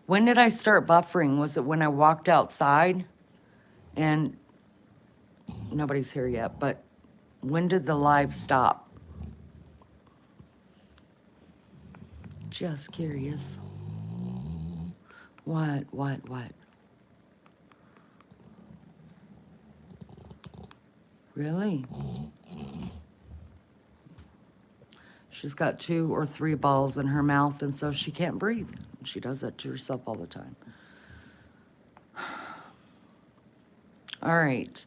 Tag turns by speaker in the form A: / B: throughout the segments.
A: When did I start buffering? Was it when I walked outside? And nobody's here yet, but when did the live stop? Just curious. What? Really? She's got 2 or 3 balls in her mouth, and so she can't breathe. She does that to herself all the time. All right.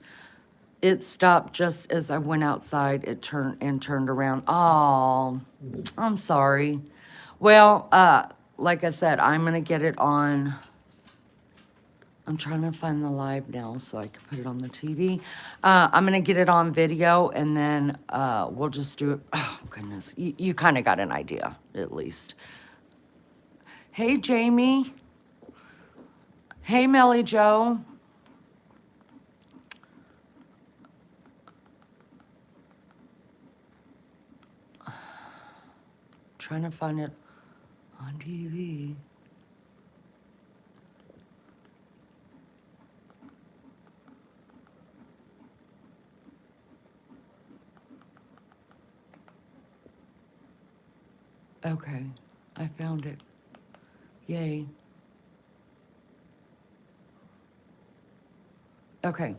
A: It stopped just as I went outside. It turned around. Oh, I'm sorry. Well, like I said, I'm gonna get it on. I'm trying to find the live now so I can put it on the TV. I'm gonna get it on video, and then we'll just do it. Oh goodness, you kind of got an idea at least. Hey Jamie. Hey Melly Joe. Trying to find it on TV. Okay, I found it. Yay. Okay.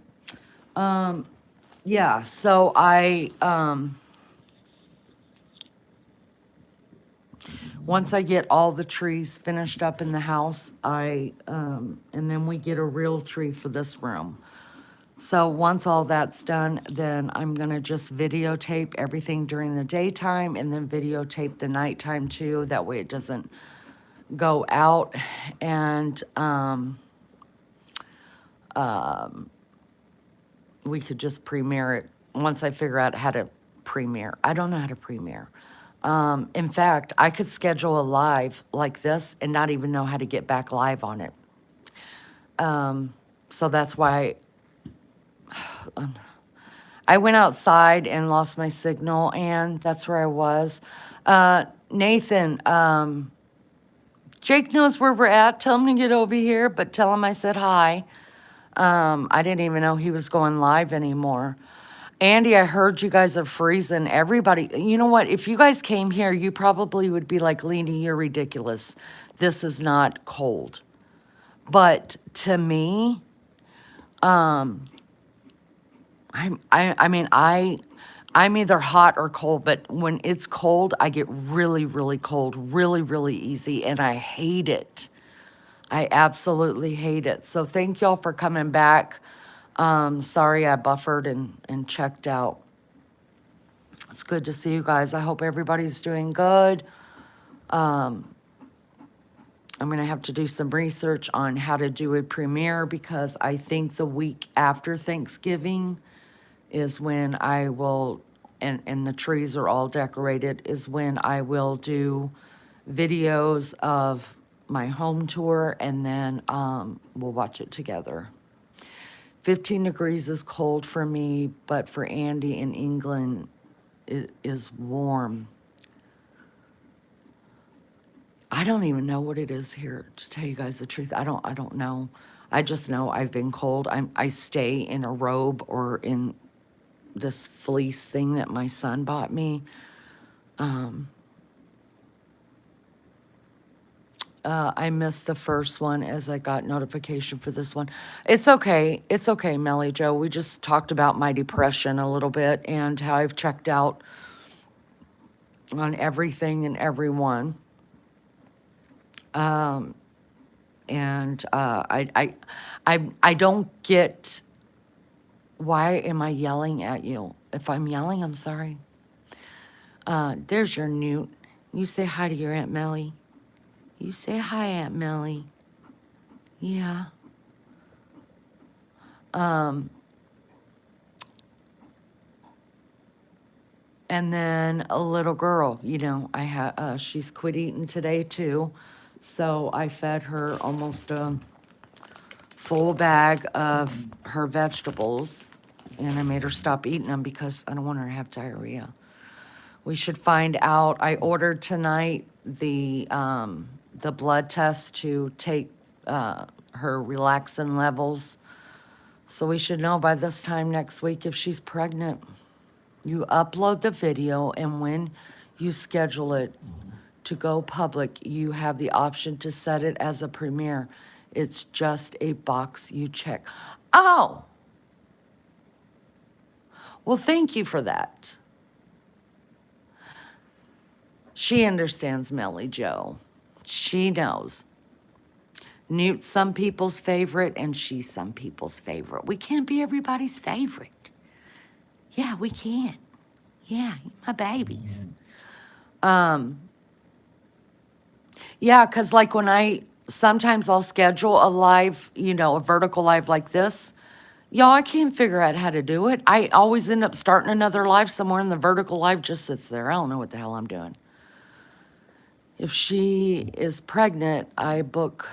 A: Yeah, so once I get all the trees finished up in the house, and then we get a real tree for this room. So once all that's done, then I'm gonna just videotape everything during the daytime and then videotape the nighttime too. That way it doesn't go out. And we could just premiere it once I figure out how to premiere. I don't know how to premiere. In fact, I could schedule a live like this and not even know how to get back live on it. So that's why I went outside and lost my signal, and that's where I was. Nathan, Jake knows where we're at. Tell him to get over here, but tell him I said hi. I didn't even know he was going live anymore. Andy, I heard you guys are freezing. Everybody, you know what? If you guys came here, you probably would be like, Lene, you're ridiculous. This is not cold. But to me, I'm either hot or cold, but when it's cold, I get really, really cold, really, really easy, and I hate it. I absolutely hate it. So thank y'all for coming back. Sorry I buffered and checked out. It's good to see you guys. I hope everybody's doing good. I'm going to have to do some research on how to do a premiere because I think the week after Thanksgiving is when I will, and the trees are all decorated, is when I will do videos of my home tour, and then we'll watch it together. 15 degrees is cold for me, but for Andy in England, it is warm. I don't even know what it is here, to tell you guys the truth. I don't know. I just know I've been cold. I stay in a robe or in this fleece thing that my son bought me. I missed the first one as I got notification for this one. It's okay. It's okay, Melly Joe. We just talked about my depression a little bit and how I've checked out on everything and everyone. I don't get, why am I yelling at you? If I'm yelling, I'm sorry. There's your Newt. You say hi to your Aunt Melly. You say hi, Aunt Melly. Yeah. And then a little girl, you know, she's quit eating today too. So I fed her almost a full bag of her vegetables, and I made her stop eating them because I don't want her to have diarrhea. We should find out. I ordered tonight the the blood test to take her relaxin levels. So we should know by this time next week if she's pregnant. You upload the video, and when you schedule it to go public, you have the option to set it as a premiere. It's just a box you check. Oh, well, thank you for that. She understands Melly Joe. She knows. Newt's some people's favorite, and she's some people's favorite. We can't be everybody's favorite. Yeah, we can't. Yeah, my babies. Yeah, because like sometimes I'll schedule a live, a vertical live like this. Y'all, I can't figure out how to do it. I always end up starting another live somewhere, and the vertical live just sits there. I don't know what the hell I'm doing. If she is pregnant, I book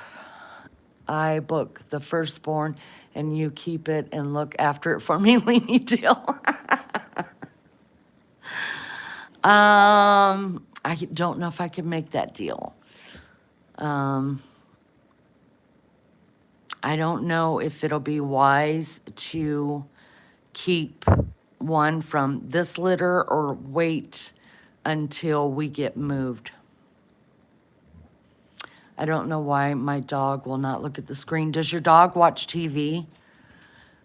A: the firstborn, and you keep it and look after it for me, Lene Deal. I don't know if I can make that deal. I don't know if it'll be wise to keep one from this litter or wait until we get moved. I don't know why my dog will not look at the screen. Does your dog watch TV?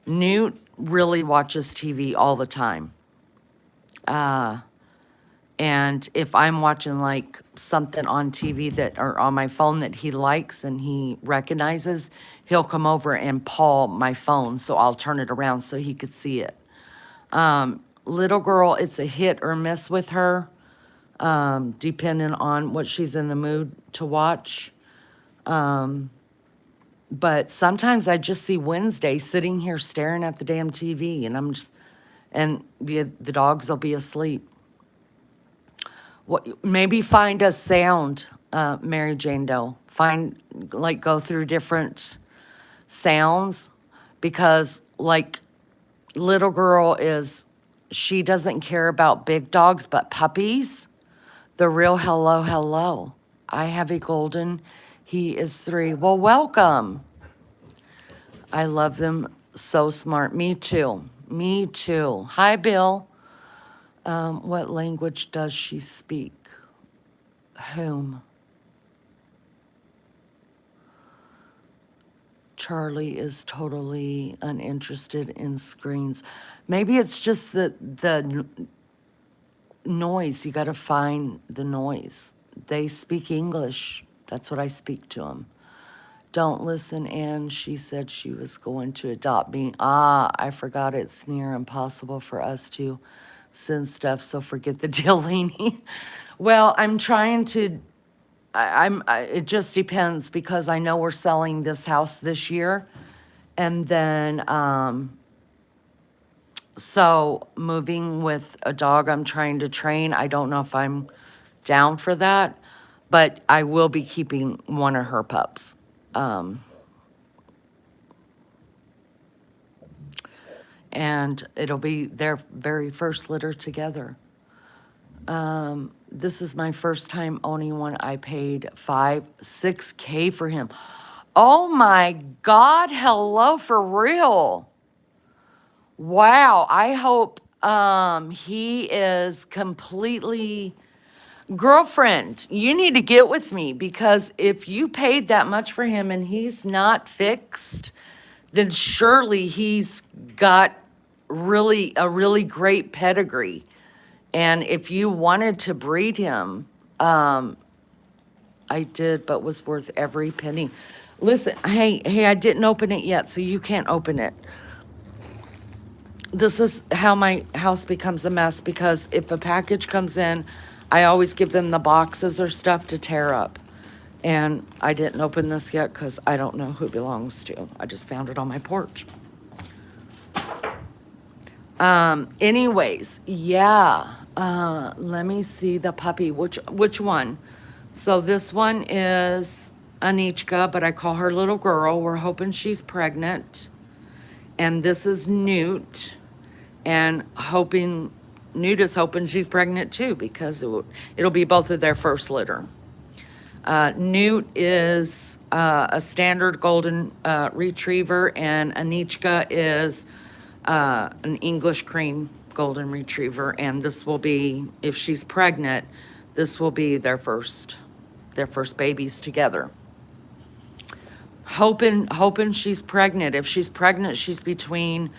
A: Newt really watches TV all the time. And if I'm watching like something on TV or on my phone that he likes and he recognizes, he'll come over and paw my phone, so I'll turn it around so he could see it. Little girl, it's a hit or miss with her, depending on what she's in the mood to watch. But sometimes I just see Wednesday sitting here staring at the damn TV, and the dogs will be asleep. Maybe find a sound, Mary Jane Doe. Go through different sounds, because little girl she doesn't care about big dogs, but puppies, the real hello, hello. I have a golden, he is 3. Well, welcome. I love them, so smart. Me too. Hi, Bill. What language does she speak? Whom? Charlie is totally uninterested in screens. Maybe it's just the noise. You got to find the noise. They speak English. That's what I speak to them. Don't listen, Anne. She said she was going to adopt me. I forgot it's near impossible for us to send stuff, so forget the deal, Lene. Well, I'm trying to, it just depends, because I know we're selling this house this year. And then, so moving with a dog I'm trying to train, I don't know if I'm down for that, but I will be keeping one of her pups. And it'll be their very first litter together. This is my first time owning one. I paid $6K for him. Oh my God, hello, for real. Wow, I hope he is completely... Girlfriend, you need to get with me, because if you paid that much for him and he's not fixed, then surely he's got a really great pedigree. And if you wanted to breed him, I did, but was worth every penny. Listen, hey, I didn't open it yet, so you can't open it. This is how my house becomes a mess, because if a package comes in, I always give them the boxes or stuff to tear up. And I didn't open this yet because I don't know who it belongs to. I just found it on my porch. Anyways, yeah. Let me see the puppy. Which one? So this one is Anichka, but I call her little girl. We're hoping she's pregnant. And this is Newt. And Newt is hoping she's pregnant too, because it'll be both of their first litter. Newt is a standard golden retriever, and Anichka is an English cream golden retriever. And this will be, if she's pregnant, this will be their first babies together. Hoping she's pregnant. If she's pregnant, she's between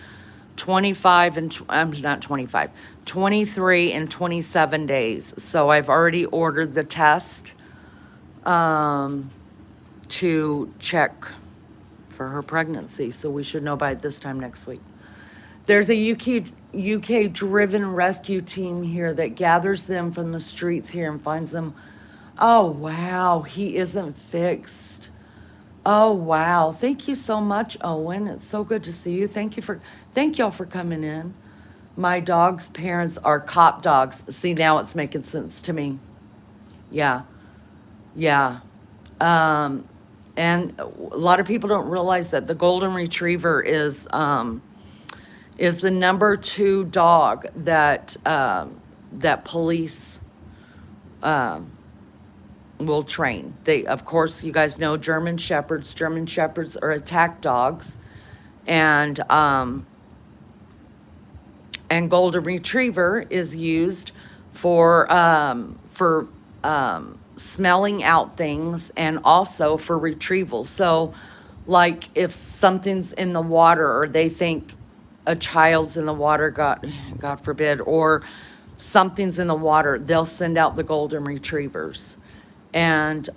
A: 25 and not 25, 23 and 27 days. So I've already ordered the test to check for her pregnancy. So we should know by this time next week. There's a UK driven rescue team here that gathers them from the streets here and finds them. Oh wow, he isn't fixed. Oh wow. Thank you so much, Owen. It's so good to see you. Thank y'all for coming in. My dog's parents are cop dogs. See, now it's making sense to me. Yeah. Yeah. And a lot of people don't realize that the golden retriever is the number 2 dog that that police will train. They, of course, you guys know German Shepherds. German Shepherds are attack dogs, and golden retriever is used for smelling out things and also for retrieval. So, like if something's in the water or they think a child's in the water, God forbid, or something's in the water, they'll send out the golden retrievers. And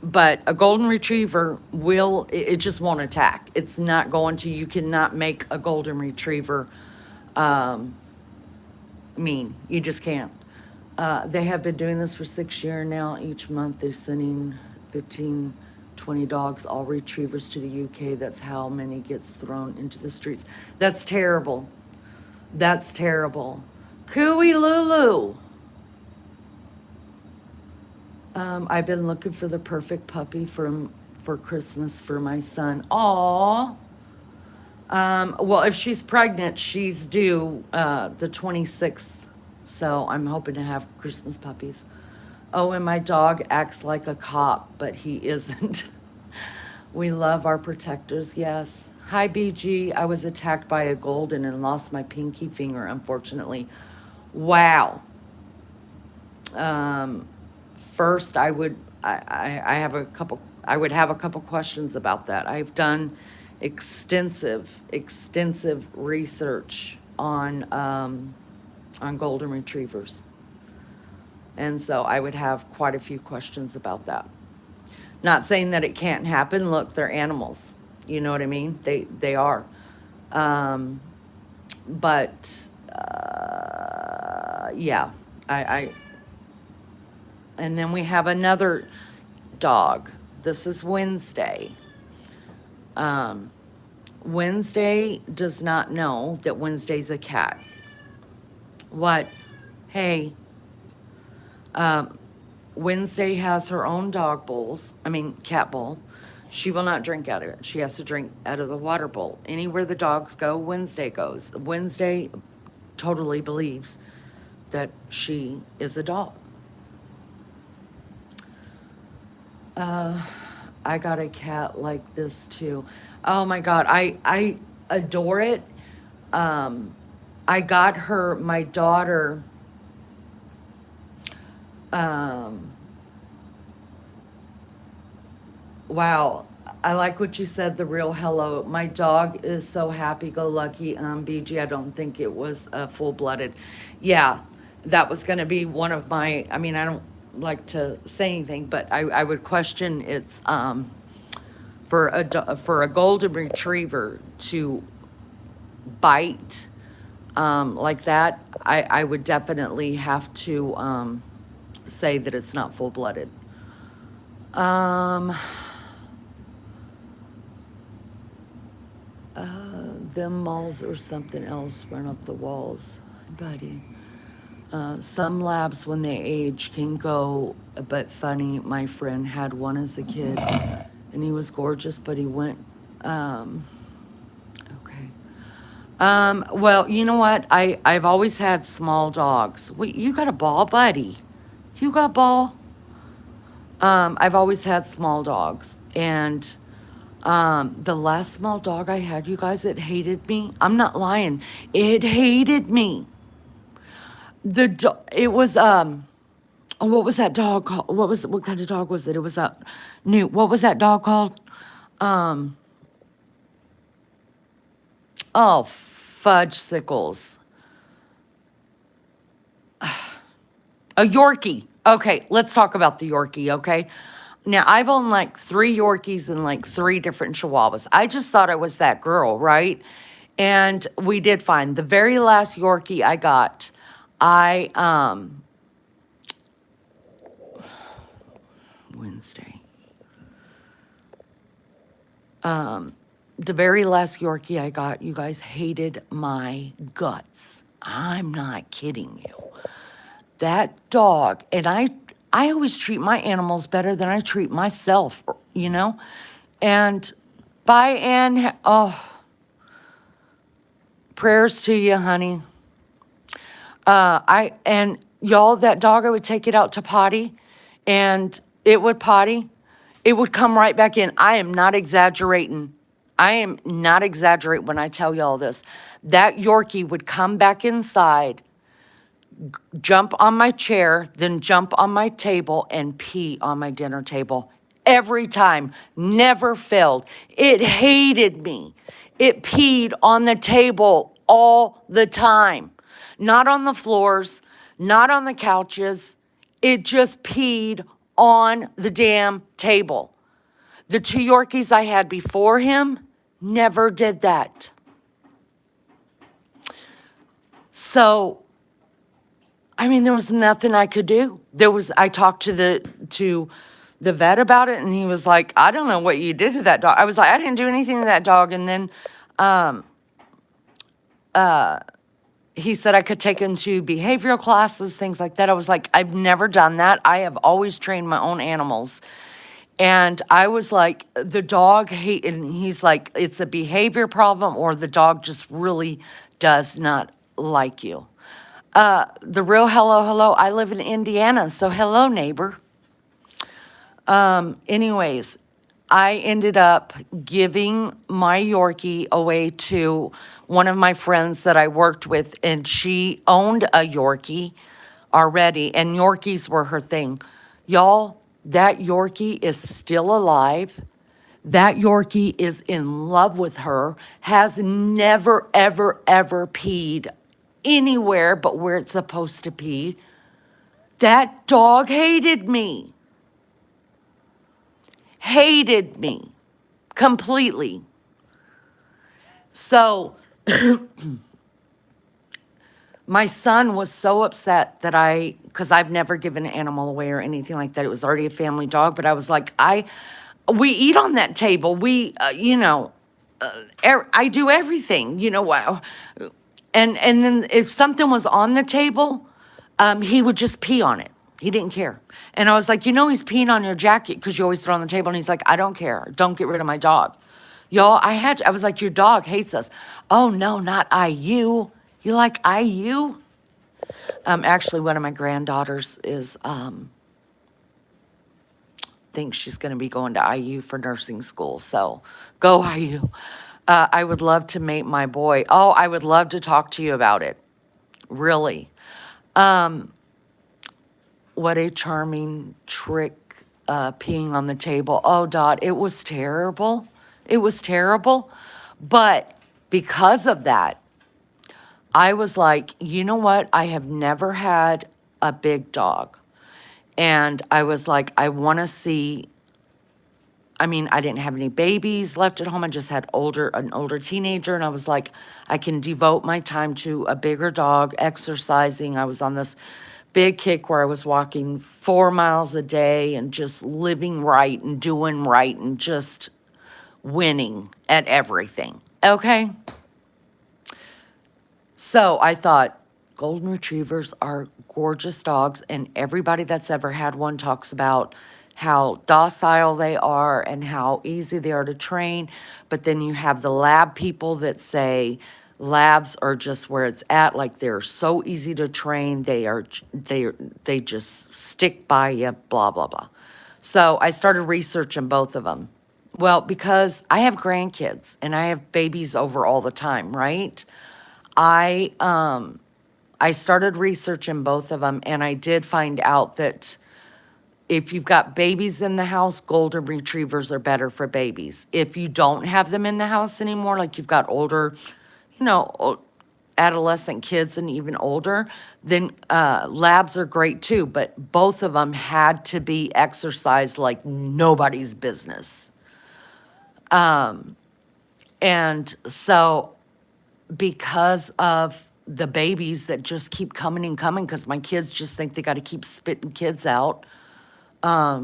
A: but a golden retriever it just won't attack. It's not going to. You cannot make a golden retriever mean. You just can't. They have been doing this for 6 years now. Each month they're sending 15, 20 dogs, all retrievers, to the UK. That's how many gets thrown into the streets. That's terrible. That's terrible. Cooey Lulu. I've been looking for the perfect puppy for Christmas for my son. Aww. Well, if she's pregnant, she's due the 26th. So I'm hoping to have Christmas puppies. Oh, and my dog acts like a cop, but he isn't. We love our protectors, yes. Hi, BG. I was attacked by a golden and lost my pinky finger, unfortunately. Wow. First, I would have a couple questions about that. I've done extensive research on golden retrievers, and so I would have quite a few questions about that. Not saying that it can't happen. Look, they're animals. You know what I mean? They are. But yeah, and then we have another dog. This is Wednesday. Wednesday does not know that Wednesday's a cat. What? Hey. Wednesday has her own cat bowl. She will not drink out of it. She has to drink out of the water bowl. Anywhere the dogs go, Wednesday goes. Wednesday totally believes that she is a dog. I got a cat like this too. Oh my God, I adore it. I got her, my daughter, wow, I like what you said, the real hello. My dog is so happy-go-lucky. BG, I don't think it was full-blooded. Yeah, that was going to be one of my, I don't like to say anything, but I would question it's for a golden retriever to bite like that. I would definitely have to say that it's not full-blooded. Them malls or something else run up the walls, buddy. Some labs, when they age, can go, but funny, my friend had one as a kid, and he was gorgeous, but he went, okay. Well, you know what? I've always had small dogs. Wait, you got a ball, buddy? You got ball? I've always had small dogs. And the last small dog I had, you guys, it hated me. I'm not lying. It hated me. It was oh, what was that dog called? What kind of dog was it? It was a new. What was that dog called? Oh, fudge sickles. A Yorkie. Okay, let's talk about the Yorkie, okay? Now, I've owned like 3 Yorkies and like 3 different Chihuahuas. I just thought I was that girl, right? And we did fine. The very last Yorkie I got, I, Wednesday. The very last Yorkie I got, you guys hated my guts. I'm not kidding you. That dog, and I always treat my animals better than I treat myself, you know? And by Anne, oh, prayers to you, honey. And y'all, that dog, I would take it out to potty and it would potty. It would come right back in. I am not exaggerating. I am not exaggerating when I tell y'all this. That Yorkie would come back inside, jump on my chair, then jump on my table and pee on my dinner table. Every time, never failed. It hated me. It peed on the table all the time. Not on the floors, not on the couches. It just peed on the damn table. The 2 Yorkies I had before him never did that. So I mean, there was nothing I could do. I talked to the vet about it, and he was like, I don't know what you did to that dog. I was like, I didn't do anything to that dog. And then he said I could take him to behavioral classes, things like that. I was like, I've never done that. I have always trained my own animals. And I was like, the dog and he's like, it's a behavior problem, or the dog just really does not like you. The real hello, I live in Indiana, so hello, neighbor. Anyways, I ended up giving my Yorkie away to one of my friends that I worked with, and she owned a Yorkie already, and Yorkies were her thing. Y'all, that Yorkie is still alive. That Yorkie is in love with her, has never, ever, ever peed anywhere but where it's supposed to pee. That dog hated me. Hated me completely. So my son was so upset that because I've never given an animal away or anything like that. It was already a family dog, but I was like, we eat on that table. I do everything, and then if something was on the table, he would just pee on it. He didn't care. And I was like, he's peeing on your jacket because you always throw it on the table. And he's like, I don't care. Don't get rid of my dog. Y'all, I was like, your dog hates us. Oh, no, not IU. You like IU? Actually, one of my granddaughters thinks she's going to be going to IU for nursing school. So go IU. I would love to mate my boy. Oh, I would love to talk to you about it. Really. What a charming trick, peeing on the table. Oh, Dot, it was terrible. It was terrible. But because of that, I was like, you know what? I have never had a big dog. And I was like, I want to see. I mean, I didn't have any babies left at home. I just had an older teenager. And I was like, I can devote my time to a bigger dog, exercising. I was on this big kick where I was walking 4 miles a day and just living right and doing right and just winning at everything. Okay? So I thought, golden retrievers are gorgeous dogs, and everybody that's ever had one talks about how docile they are and how easy they are to train. But then you have the lab people that say labs are just where it's at, like they're so easy to train, they just stick by you, blah blah blah. So I started researching both of them. Well, because I have grandkids and I have babies over all the time, right? I I started researching both of them, and I did find out that if you've got babies in the house, golden retrievers are better for babies. If you don't have them in the house anymore, like you've got older, adolescent kids and even older, then labs are great too. But both of them had to be exercised like nobody's business. And so, because of the babies that just keep coming and coming, because my kids just think they got to keep spitting kids out. Yeah,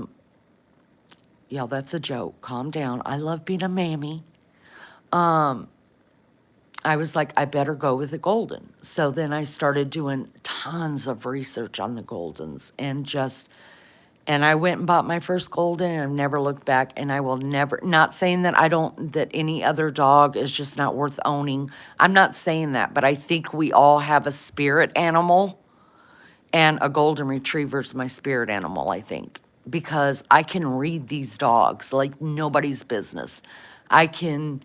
A: that's a joke. Calm down. I love being a mammy. I was like, I better go with the golden. So then I started doing tons of research on the goldens and I went and bought my first golden and I've never looked back, and I will never, not saying that that any other dog is just not worth owning. I'm not saying that, but I think we all have a spirit animal, and a golden retriever is my spirit animal, I think, because I can read these dogs like nobody's business. I can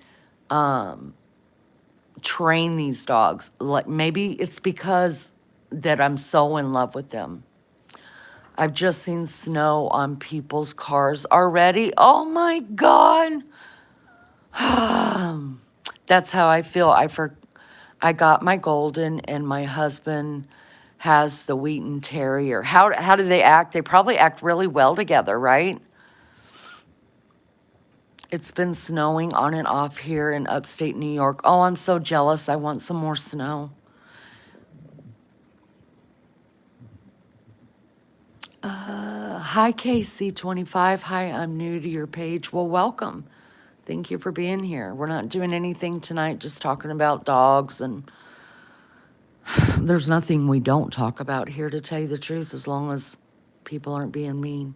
A: train these dogs. Like maybe it's because that I'm so in love with them. I've just seen snow on people's cars already. Oh my God. That's how I feel. I got my golden, and my husband has the Wheaton Terrier. How do they act? They probably act really well together, right? It's been snowing on and off here in upstate New York. Oh, I'm so jealous. I want some more snow. Hi, KC25. Hi, I'm new to your page. Well, welcome. Thank you for being here. We're not doing anything tonight, just talking about dogs, and there's nothing we don't talk about here, to tell you the truth, as long as people aren't being mean.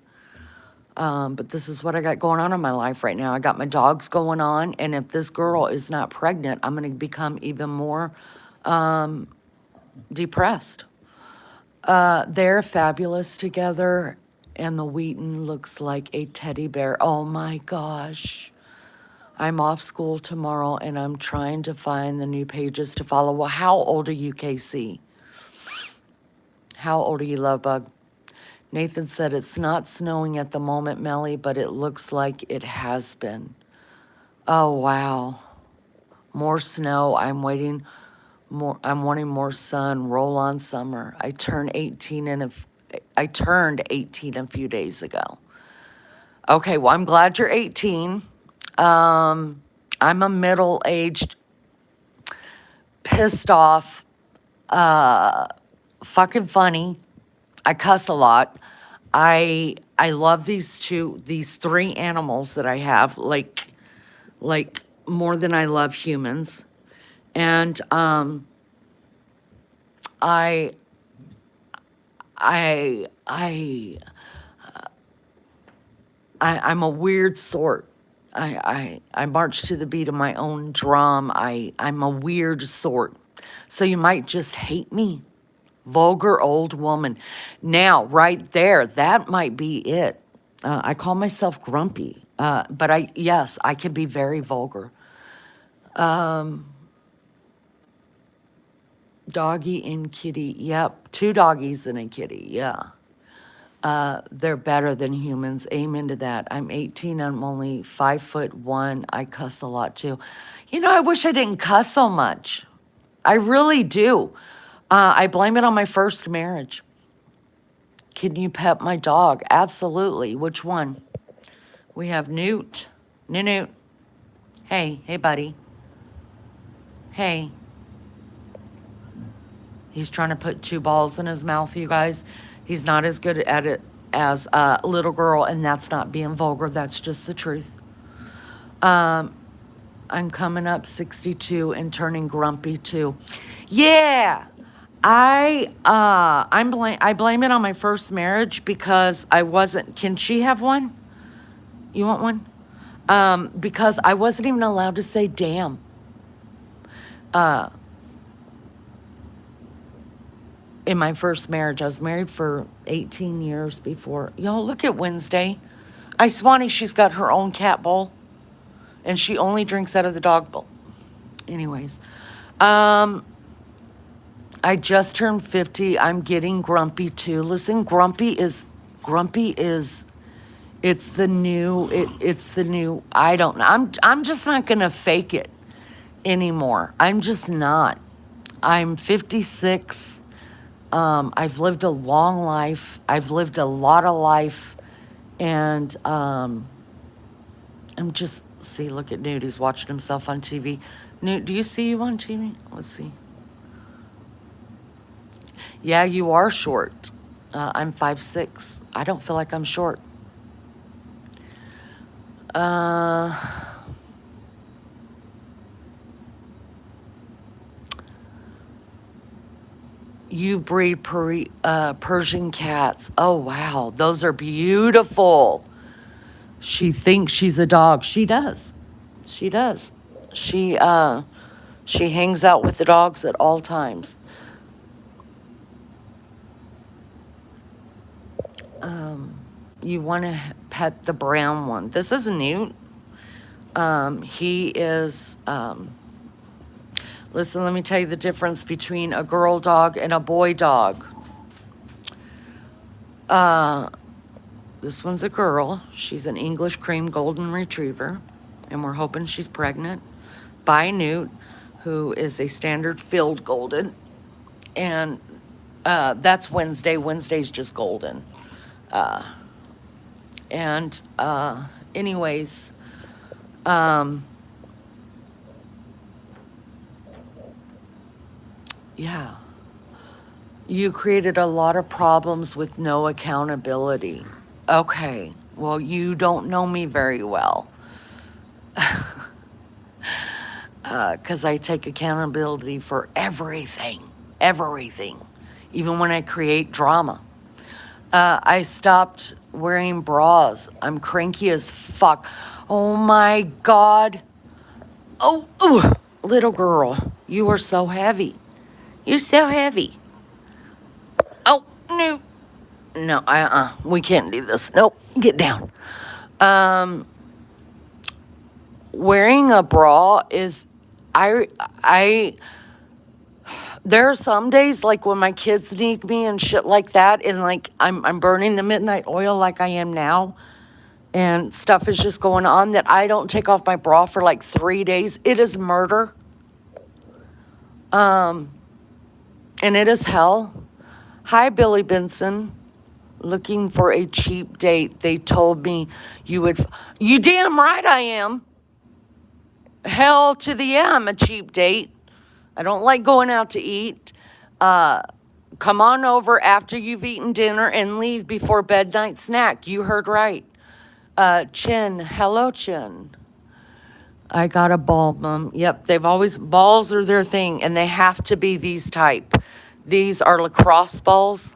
A: But this is what I got going on in my life right now. I got my dogs going on, and if this girl is not pregnant, I'm going to become even more depressed. They're fabulous together, and the Wheaton looks like a teddy bear. Oh my gosh. I'm off school tomorrow, and I'm trying to find the new pages to follow. Well, how old are you, KC? How old are you, Lovebug? Nathan said it's not snowing at the moment, Melly, but it looks like it has been. Oh, wow. More snow. I'm wanting more sun. Roll on summer. I turned 18 a few days ago. Okay, well, I'm glad you're 18. I'm a middle-aged, pissed off, fucking funny. I cuss a lot. I love these three animals that I have, like more than I love humans. And I I I I'm a weird sort. I march to the beat of my own drum. I'm a weird sort. So you might just hate me. Vulgar old woman. Now, right there, that might be it. I call myself grumpy. But yes, I can be very vulgar. Doggy and kitty. Yep. 2 doggies and a kitty. Yeah. They're better than humans. Amen to that. I'm 18. I'm only 5'1". I cuss a lot too. I wish I didn't cuss so much. I really do. I blame it on my first marriage. Can you pet my dog? Absolutely. Which one? We have Newt. Newt. Hey, buddy. Hey. He's trying to put 2 balls in his mouth, you guys. He's not as good at it as a little girl, and that's not being vulgar. That's just the truth. I'm coming up 62 and turning grumpy too. Yeah. I blame it on my first marriage because I wasn't. Can she have one? You want one? Because I wasn't even allowed to say damn. In my first marriage, I was married for 18 years before. Y'all, look at Wednesday. I Swanee, she's got her own cat bowl, and she only drinks out of the dog bowl. Anyways, um, I just turned 50. I'm getting grumpy too. Listen, grumpy is it's the new I don't know. I'm just not gonna fake it anymore. I'm just not. I'm 56. I've lived a long life. I've lived a lot of life, and I'm just see. Look at Newt. He's watching himself on TV. Newt, do you see you on TV? Let's see. Yeah, you are short. I'm 5'6". I don't feel like I'm short. Uh, you breed Persian cats. Oh, wow. Those are beautiful. She thinks she's a dog. She does. She does. She, uh, she hangs out with the dogs at all times. You want to pet the brown one. This is Newt. He is, listen, let me tell you the difference between a girl dog and a boy dog. This one's a girl. She's an English cream golden retriever, and we're hoping she's pregnant by Newt, who is a standard filled golden. And that's Wednesday. Wednesday's just golden. And anyways, yeah, you created a lot of problems with no accountability. Okay, well, you don't know me very well, because I take accountability for everything, everything, even when I create drama. I stopped wearing bras. I'm cranky as fuck. Oh my God. Oh, ooh, little girl, you are so heavy. You're so heavy. Oh, no. No, we can't do this. Nope, get down. Wearing a bra is, I, there are some days like when my kids need me and shit like that, and like I'm burning the midnight oil like I am now, and stuff is just going on that I don't take off my bra for like 3 days. It is murder. And it is hell. Hi, Billy Benson. Looking for a cheap date. They told me you would. You damn right I am. Hell to the yeah, I'm a cheap date. I don't like going out to eat. Come on over after you've eaten dinner and leave before bed night snack. You heard right. Chin. Hello, Chin. I got a ball, Mom. Yep, they've always, balls are their thing, and they have to be these type. These are lacrosse balls.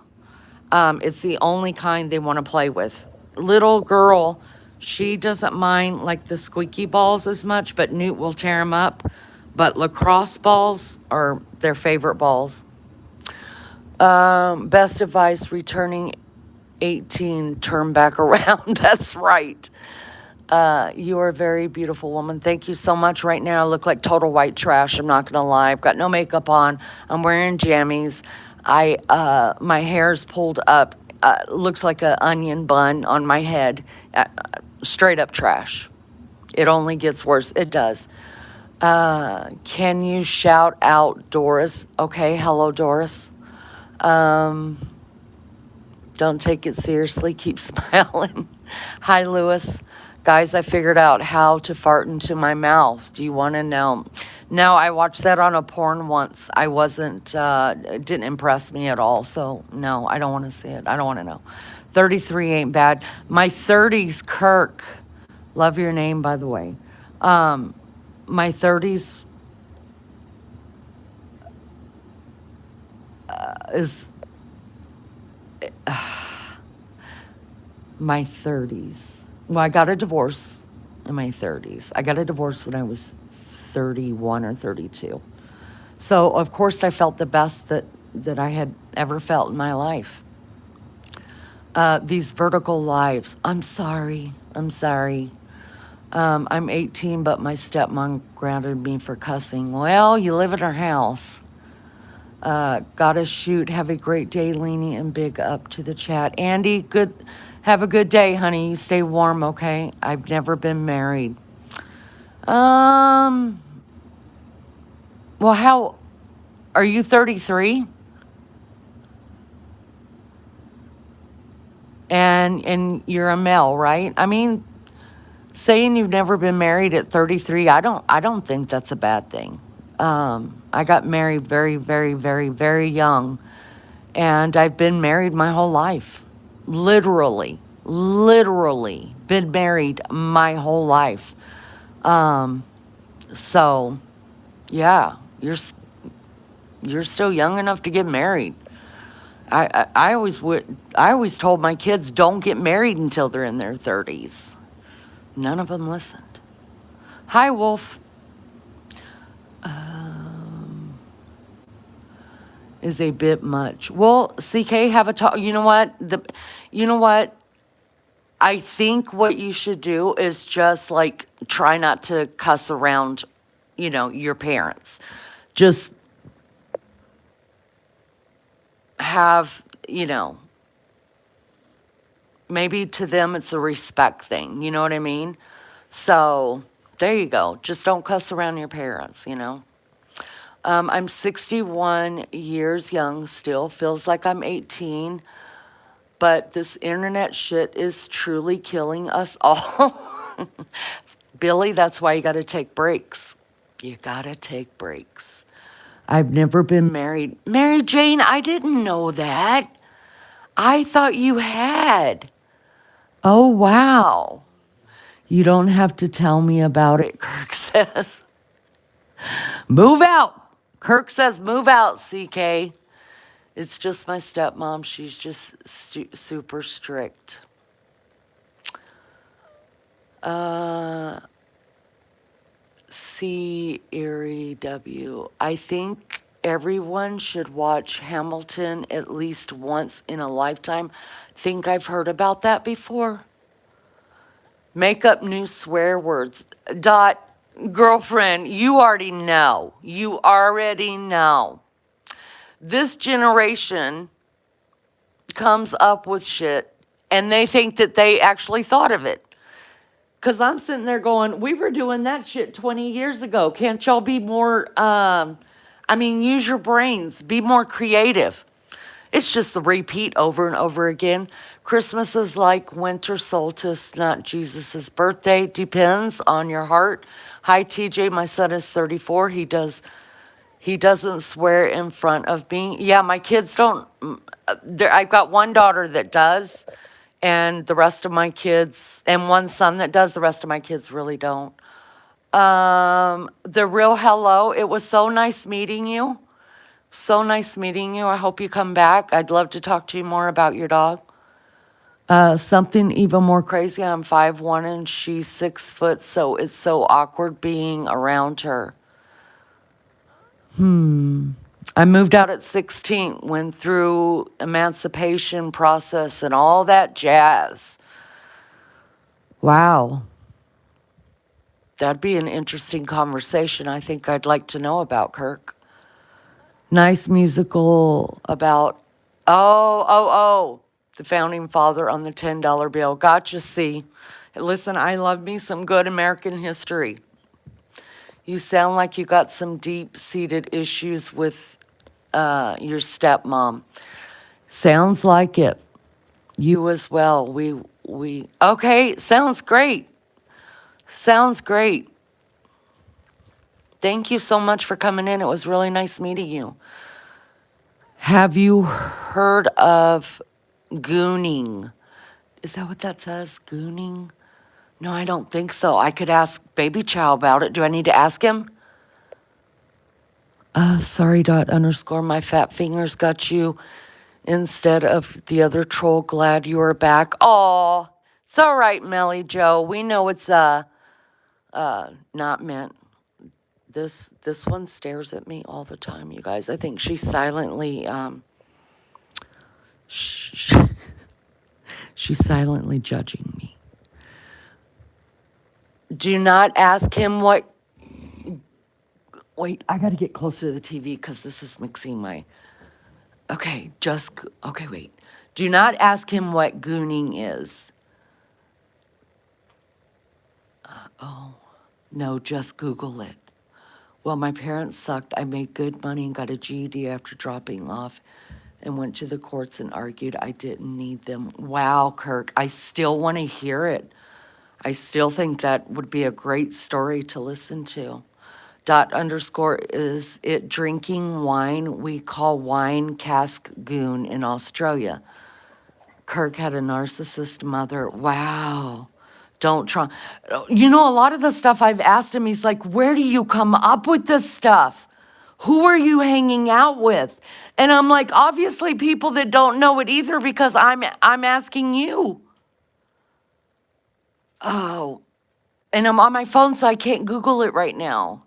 A: It's the only kind they want to play with. Little girl, she doesn't mind like the squeaky balls as much, but Newt will tear them up. But lacrosse balls are their favorite balls. Best advice, returning 18, turn back around. That's right. You are a very beautiful woman. Thank you so much. Right now, I look like total white trash. I'm not gonna lie. I've got no makeup on. I'm wearing jammies. My hair's pulled up. Looks like an onion bun on my head. Straight up trash. It only gets worse. It does. Can you shout out Doris? Okay, hello, Doris. Don't take it seriously. Keep smiling. Hi, Lewis. Guys, I figured out how to fart into my mouth. Do you want to know? No, I watched that on a porn once. I wasn't, it didn't impress me at all. So, no, I don't want to see it. I don't want to know. 33 ain't bad. My 30s, Kirk. Love your name, by the way. My 30s is my 30s. Well, I got a divorce in my 30s. I got a divorce when I was 31 or 32. So, of course, I felt the best that I had ever felt in my life. These vertical lives. I'm sorry. I'm sorry. I'm 18, but my stepmom grounded me for cussing. Well, you live in her house. Gotta shoot. Have a great day, Lene, and big up to the chat. Andy, good. Have a good day, honey. You stay warm, okay? I've never been married. Um. Well, how are you? 33, and you're a male, right? I mean, saying you've never been married at 33, I don't think that's a bad thing. I got married very, very, very, very young, and I've been married my whole life. Literally been married my whole life. Um, so yeah, you're still young enough to get married. I always told my kids don't get married until they're in their 30s. None of them listened. Hi, Wolf. Is a bit much. Well, CK, have a talk. You know what? I think what you should do is just like try not to cuss around, your parents. Just have, maybe to them it's a respect thing. You know what I mean? So there you go. Just don't cuss around your parents. I'm 61 years young still. Feels like I'm 18. But this internet shit is truly killing us all. Billy, that's why you got to take breaks. You got to take breaks. I've never been married. Mary Jane, I didn't know that. I thought you had. Oh, wow. You don't have to tell me about it, Kirk says. Move out. Kirk says, move out, CK. It's just my stepmom. She's just super strict. C. Erie W. I think everyone should watch Hamilton at least once in a lifetime. Think I've heard about that before. Make up new swear words. Dot, girlfriend, you already know. You already know. This generation comes up with shit and they think that they actually thought of it. Because I'm sitting there going, we were doing that shit 20 years ago. Can't y'all be more, use your brains, be more creative. It's just the repeat over and over again. Christmas is like winter solstice, not Jesus's birthday. Depends on your heart. Hi, TJ. My son is 34. He doesn't swear in front of me. Yeah, my kids don't. I've got one daughter that does, and the rest of my kids, and one son that does. The rest of my kids really don't. The real hello. It was so nice meeting you. So nice meeting you. I hope you come back. I'd love to talk to you more about your dog. Something even more crazy. I'm 5'1" and she's 6 foot, so it's so awkward being around her. I moved out at 16, went through emancipation process and all that jazz. Wow. That'd be an interesting conversation. I think I'd like to know about, Kirk. Nice musical about, the founding father on the $10 bill. Gotcha, see. Listen, I love me some good American history. You sound like you got some deep-seated issues with your stepmom. Sounds like it. You as well. Okay, sounds great. Sounds great. Thank you so much for coming in. It was really nice meeting you. Have you heard of gooning? Is that what that says? Gooning? No, I don't think so. I could ask Baby Chow about it. Do I need to ask him? Sorry, _. My fat fingers got you instead of the other troll. Glad you are back. Aw, it's all right, Melly Joe. We know it's not meant. This one stares at me all the time, you guys. I think she's silently She's silently judging me. Do not ask him what... Wait, I got to get closer to the TV because this is mixing my... Okay, okay, wait. Do not ask him what gooning is. Oh, no, just Google it. Well, my parents sucked. I made good money and got a GED after dropping off and went to the courts and argued I didn't need them. Wow, Kirk, I still want to hear it. I still think that would be a great story to listen to. _, is it drinking wine? We call wine cask goon in Australia. Kirk had a narcissist mother. Wow. Don't try. You know, a lot of the stuff I've asked him, he's like, where do you come up with this stuff? Who are you hanging out with? And I'm like, obviously people that don't know it either because I'm asking you. Oh, and I'm on my phone, so I can't Google it right now.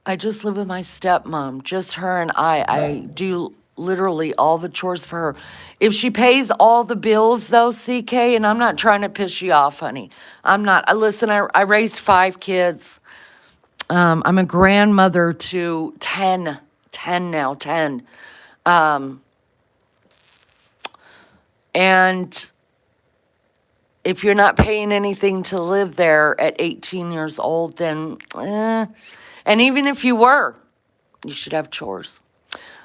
A: I just live with my stepmom, just her and I do literally all the chores for her. If she pays all the bills, though, CK, and I'm not trying to piss you off, honey. I'm not. Listen, I raised 5 kids. I'm a grandmother to 10 now, 10. And if you're not paying anything to live there at 18 years old, then, and even if you were, you should have chores.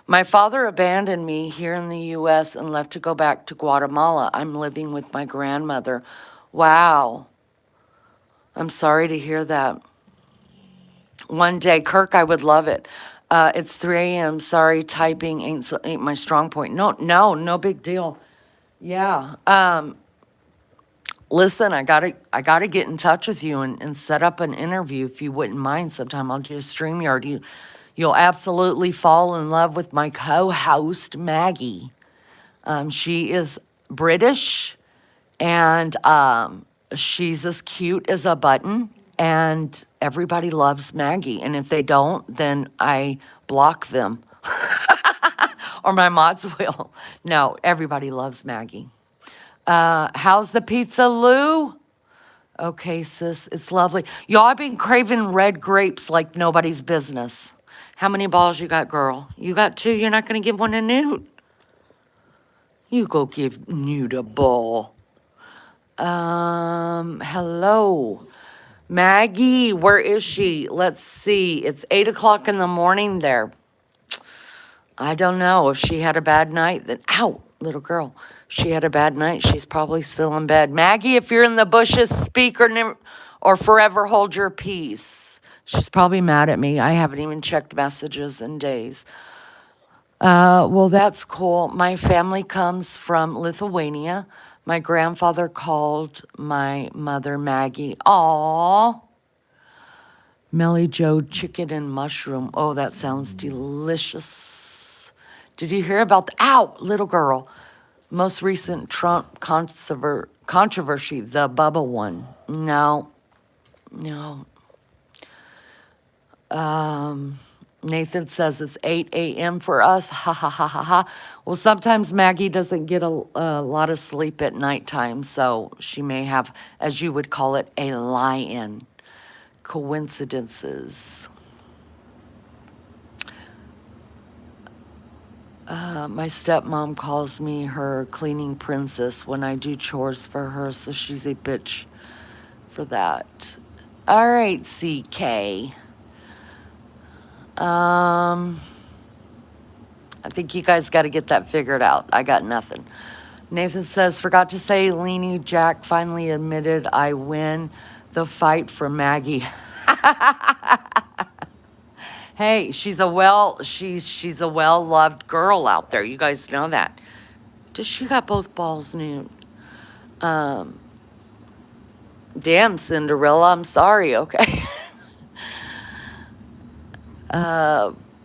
A: My father abandoned me here in the U.S. and left to go back to Guatemala. I'm living with my grandmother. Wow. I'm sorry to hear that. One day, Kirk, I would love it. It's 3 a.m. Sorry, typing ain't my strong point. No big deal. Yeah. Listen, I gotta get in touch with you and set up an interview if you wouldn't mind sometime. I'll do a StreamYard. You'll absolutely fall in love with my co-host, Maggie. She is British, and she's as cute as a button, and everybody loves Maggie. And if they don't, then I block them. Or my mods will. No, everybody loves Maggie. How's the pizza, Lou? Okay, sis, it's lovely. Y'all, I've been craving red grapes like nobody's business. How many balls you got, girl? You got 2, you're not going to give one to Newt? You go give Newt a ball. Hello. Maggie, where is she? Let's see. It's 8 o'clock in the morning there. I don't know if she had a bad night. Then, ow, little girl. She had a bad night. She's probably still in bed. Maggie, if you're in the bushes, speak or forever hold your peace. She's probably mad at me. I haven't even checked messages in days. Well, that's cool. My family comes from Lithuania. My grandfather called my mother Maggie. Aww. Melly Joe chicken and mushroom. Oh, that sounds delicious. Did you hear about the... Ow, little girl. Most recent Trump controversy, the Bubba one. No. Nathan says it's 8 a.m. for us. Ha, ha, ha, ha, ha. Well, sometimes Maggie doesn't get a lot of sleep at nighttime, so she may have, as you would call it, a lie-in. Coincidences. My stepmom calls me her cleaning princess when I do chores for her, so she's a bitch for that. All right, CK. I think you guys got to get that figured out. I got nothing. Nathan says, forgot to say, Lene, Jack finally admitted I win the fight for Maggie. Hey, she's a well-loved girl out there. You guys know that. Does she got both balls nude? Damn, Cinderella, I'm sorry, okay.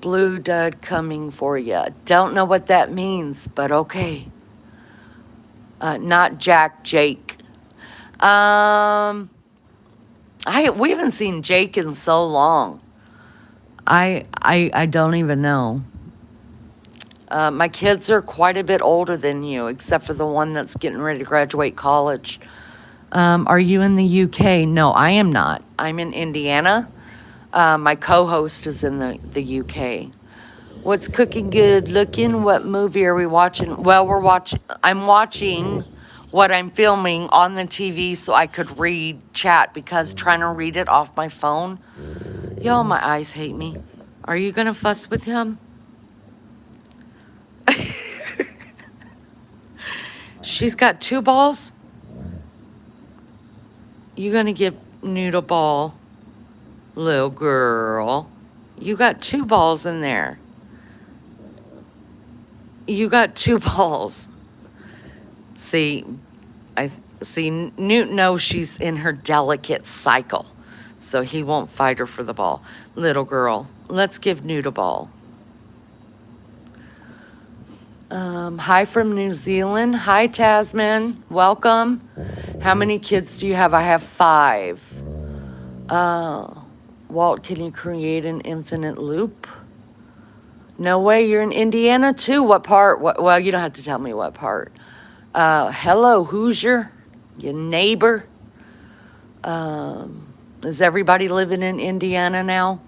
A: Blue dud coming for ya. Don't know what that means, but okay. Not Jack, Jake. We haven't seen Jake in so long. I don't even know. My kids are quite a bit older than you, except for the one that's getting ready to graduate college. Are you in the UK? No, I am not. I'm in Indiana. My co-host is in the UK. What's cooking good looking? What movie are we watching? Well, I'm watching what I'm filming on the TV so I could read chat, because trying to read it off my phone, y'all, my eyes hate me. Are you gonna fuss with him? She's got 2 balls. You gonna give Noodle ball, little girl? You got 2 balls in there. You got 2 balls. See, I see. Newt knows she's in her delicate cycle, so he won't fight her for the ball. Little girl, let's give Newt a ball. Hi from New Zealand. Hi, Tasman. Welcome. How many kids do you have? I have 5. Walt, can you create an infinite loop? No way. You're in Indiana too. What part? Well, you don't have to tell me what part. Hello, Hoosier, your neighbor. Is everybody living in Indiana now?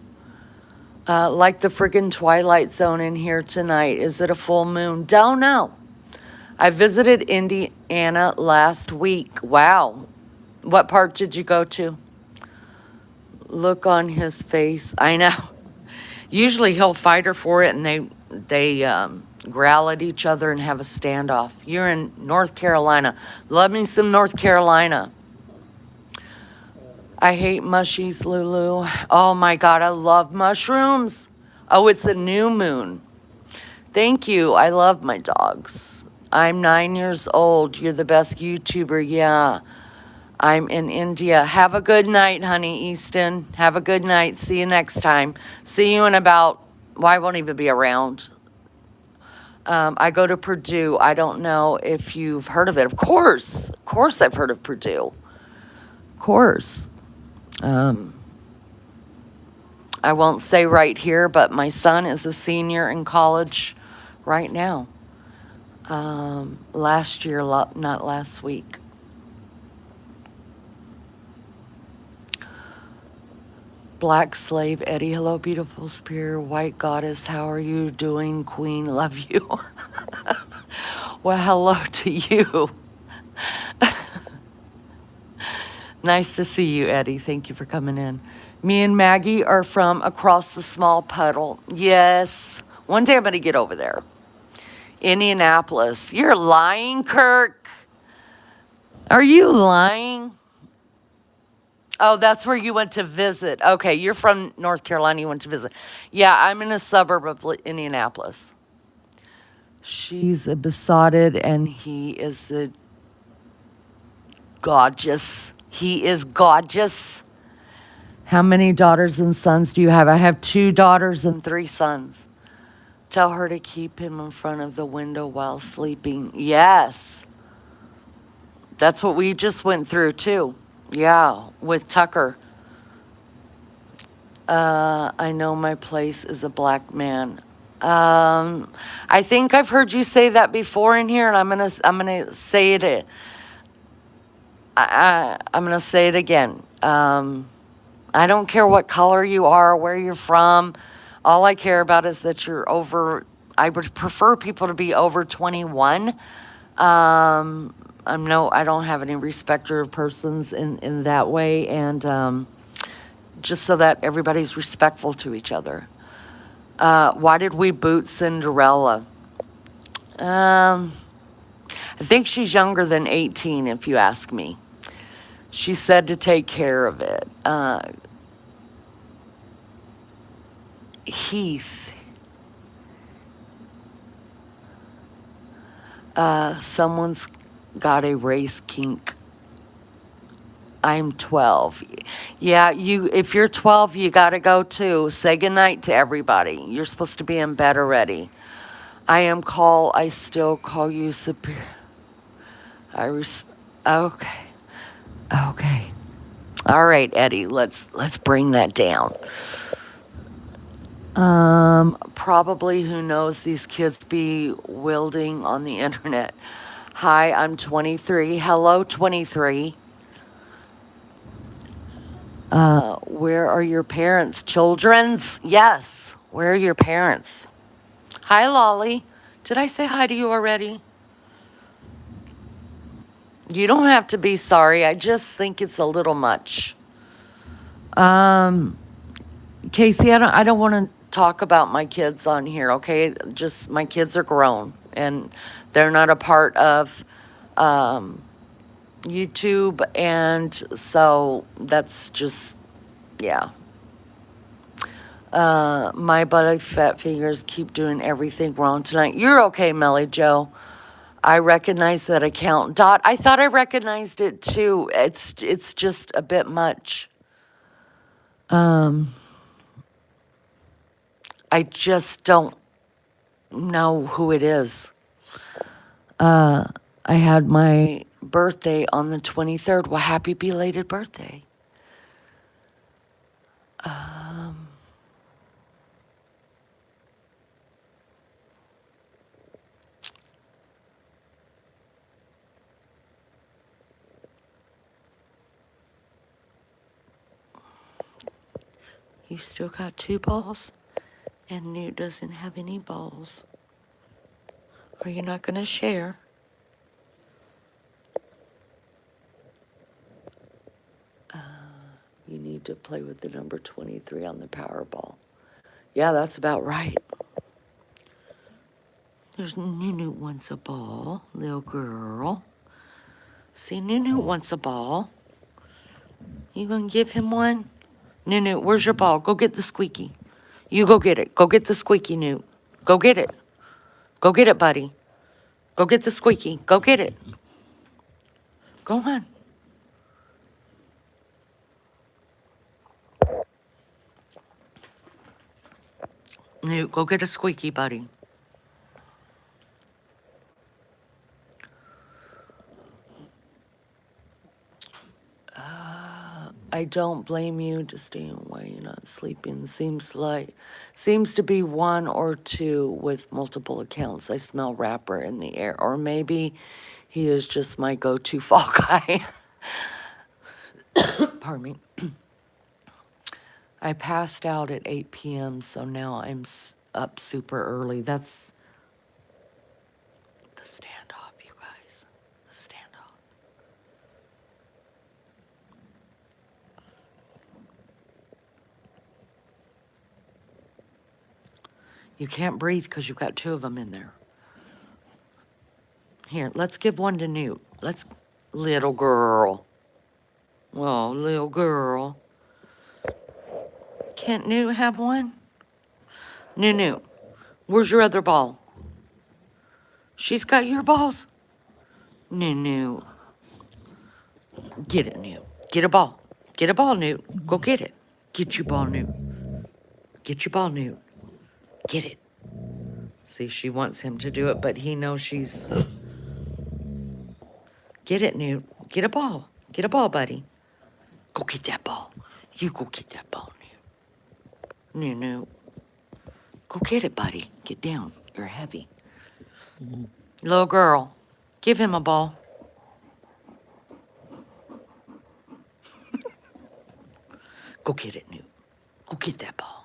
A: Like the friggin' Twilight Zone in here tonight. Is it a full moon? Don't know. I visited Indiana last week. Wow. What part did you go to? Look on his face. I know. Usually he'll fight her for it, and they growl at each other and have a standoff. You're in North Carolina. Love me some North Carolina. I hate mushies, Lulu. Oh my God, I love mushrooms. Oh, it's a new moon. Thank you. I love my dogs. I'm 9 years old. You're the best YouTuber. Yeah. I'm in India. Have a good night, honey, Easton. Have a good night. See you next time. See you in about, well, I won't even be around. I go to Purdue. I don't know if you've heard of it. Of course I've heard of Purdue. Of course. I won't say right here, but my son is a senior in college right now. Last year, not last week. Black Slave Eddie, hello, beautiful spirit. White Goddess, how are you doing? Queen, love you. Well, hello to you. Nice to see you, Eddie. Thank you for coming in. Me and Maggie are from across the small puddle. Yes. One day I'm going to get over there. Indianapolis. You're lying, Kirk. Are you lying? Oh, that's where you went to visit. Okay, you're from North Carolina. You went to visit. Yeah, I'm in a suburb of Indianapolis. She's a besotted, and he is the gorgeous. He is gorgeous. How many daughters and sons do you have? I have 2 daughters and 3 sons. Tell her to keep him in front of the window while sleeping. Yes. That's what we just went through, too. Yeah, with Tucker. I know my place is a black man. I think I've heard you say that before in here, and I'm gonna say it. I'm gonna say it again. I don't care what color you are, where you're from. All I care about is that you're over. I would prefer people to be over 21. I don't have any respecter of persons in that way, and just so that everybody's respectful to each other. Why did we boot Cinderella? I think she's younger than 18, if you ask me. She said to take care of it. Heath. Someone's got a race kink. I'm 12. Yeah, if you're 12, you got to go too. Say goodnight to everybody. You're supposed to be in bed already. I still call you superior. Okay. Okay. All right, Eddie, let's bring that down. Probably, who knows, these kids be wielding on the internet. Hi, I'm 23. Hello, 23. Where are your parents? Children's? Yes. Where are your parents? Hi, Lolly. Did I say hi to you already? You don't have to be sorry. I just think it's a little much. Casey, I don't want to talk about my kids on here, okay? Just my kids are grown and they're not a part of YouTube, and so that's just, yeah. My buddy fat fingers keep doing everything wrong tonight. You're okay, Melly Joe. I recognize that account. Dot, I thought I recognized it too. It's just a bit much. I just don't know who it is. I had my birthday on the 23rd. Well, happy belated birthday. You still got 2 balls, and Newt doesn't have any balls. Are you not going to share? You need to play with the number 23 on the Powerball. Yeah, that's about right. There's Nunu wants a ball, little girl. See, Nunu wants a ball. You gonna give him one? Nunu, where's your ball? Go get the squeaky. You go get it. Go get the squeaky, Newt. Go get it. Go get it, buddy. Go get the squeaky. Go get it. Go on. Newt, go get a squeaky, buddy. I don't blame you. Just staying away. You're not sleeping. Seems to be 1 or 2 with multiple accounts. I smell rapper in the air. Or maybe he is just my go-to fall guy. Pardon me. I passed out at 8 p.m., so now I'm up super early. That's the standoff, you guys. The standoff. You can't breathe because you've got 2 of them in there. Here, let's give one to Newt. Little girl. Oh, little girl. Can't Newt have one? Newt, where's your other ball? She's got your balls. Newt. Get it, Newt. Get a ball. Get a ball, Newt. Go get it. Get your ball, Newt. Get your ball, Newt. Get it. See, she wants him to do it, but he knows she's... Get it, Newt. Get a ball. Get a ball, buddy. Go get that ball. You go get that ball, Newt. Newt. Go get it, buddy. Get down. You're heavy. Little girl, give him a ball. Go get it, Newt. Go get that ball.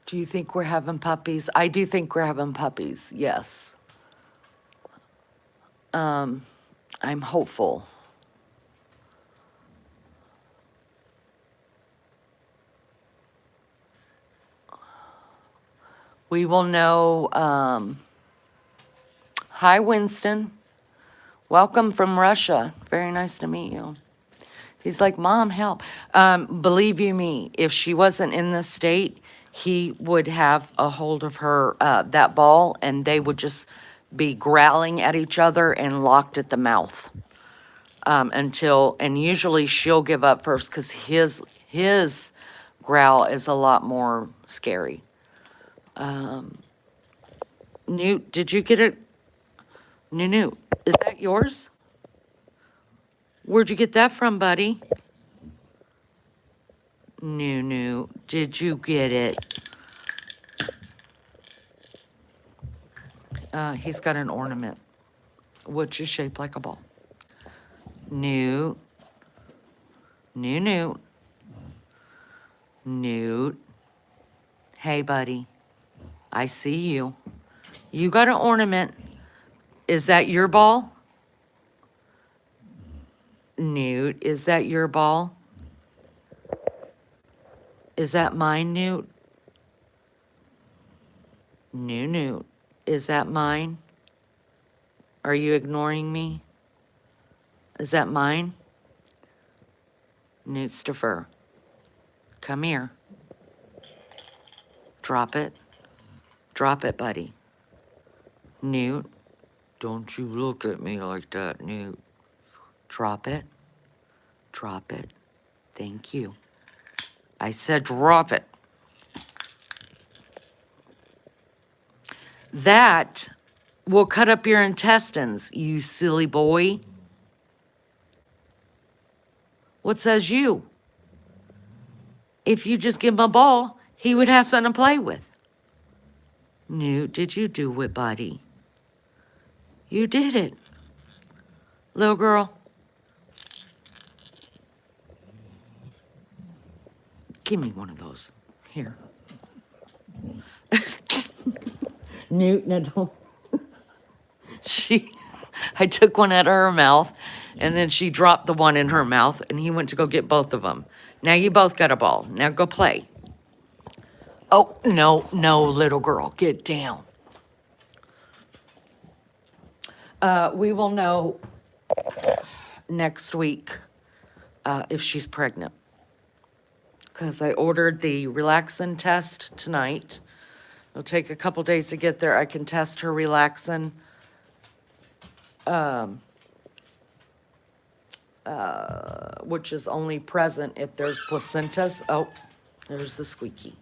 A: Do you think we're having puppies? I do think we're having puppies, yes. I'm hopeful. We will know. Hi, Winston. Welcome from Russia. Very nice to meet you. He's like, Mom, help. Believe you me, if she wasn't in this state, he would have a hold of her, that ball, and they would just be growling at each other and locked at the mouth. And usually she'll give up first because his growl is a lot more scary. Newt, did you get it? Nunu, is that yours? Where'd you get that from, buddy? Nunu, did you get it? He's got an ornament, which is shaped like a ball. Newt, Newt, Newt. Hey, buddy, I see you. You got an ornament. Is that your ball? Newt, is that your ball? Is that mine, Newt? Newt, is that mine? Are you ignoring me? Is that mine? Newt's defer. Come here. Drop it. Drop it, buddy. Newt, don't you look at me like that, Newt. Drop it. Drop it. Thank you. I said drop it. That will cut up your intestines, you silly boy. What says you? If you just give him a ball, he would have something to play with. Newt, did you do it, buddy? You did it. Little girl. Give me one of those. Here. Newt, now don't. I took one out of her mouth, and then she dropped the one in her mouth, and he went to go get both of them. Now you both got a ball. Now go play. Oh, no, no, little girl, get down. We will know next week if she's pregnant. Because I ordered the relaxin test tonight. It'll take a couple days to get there. I can test her relaxin. Which is only present if there's placentas. Oh, there's the squeaky.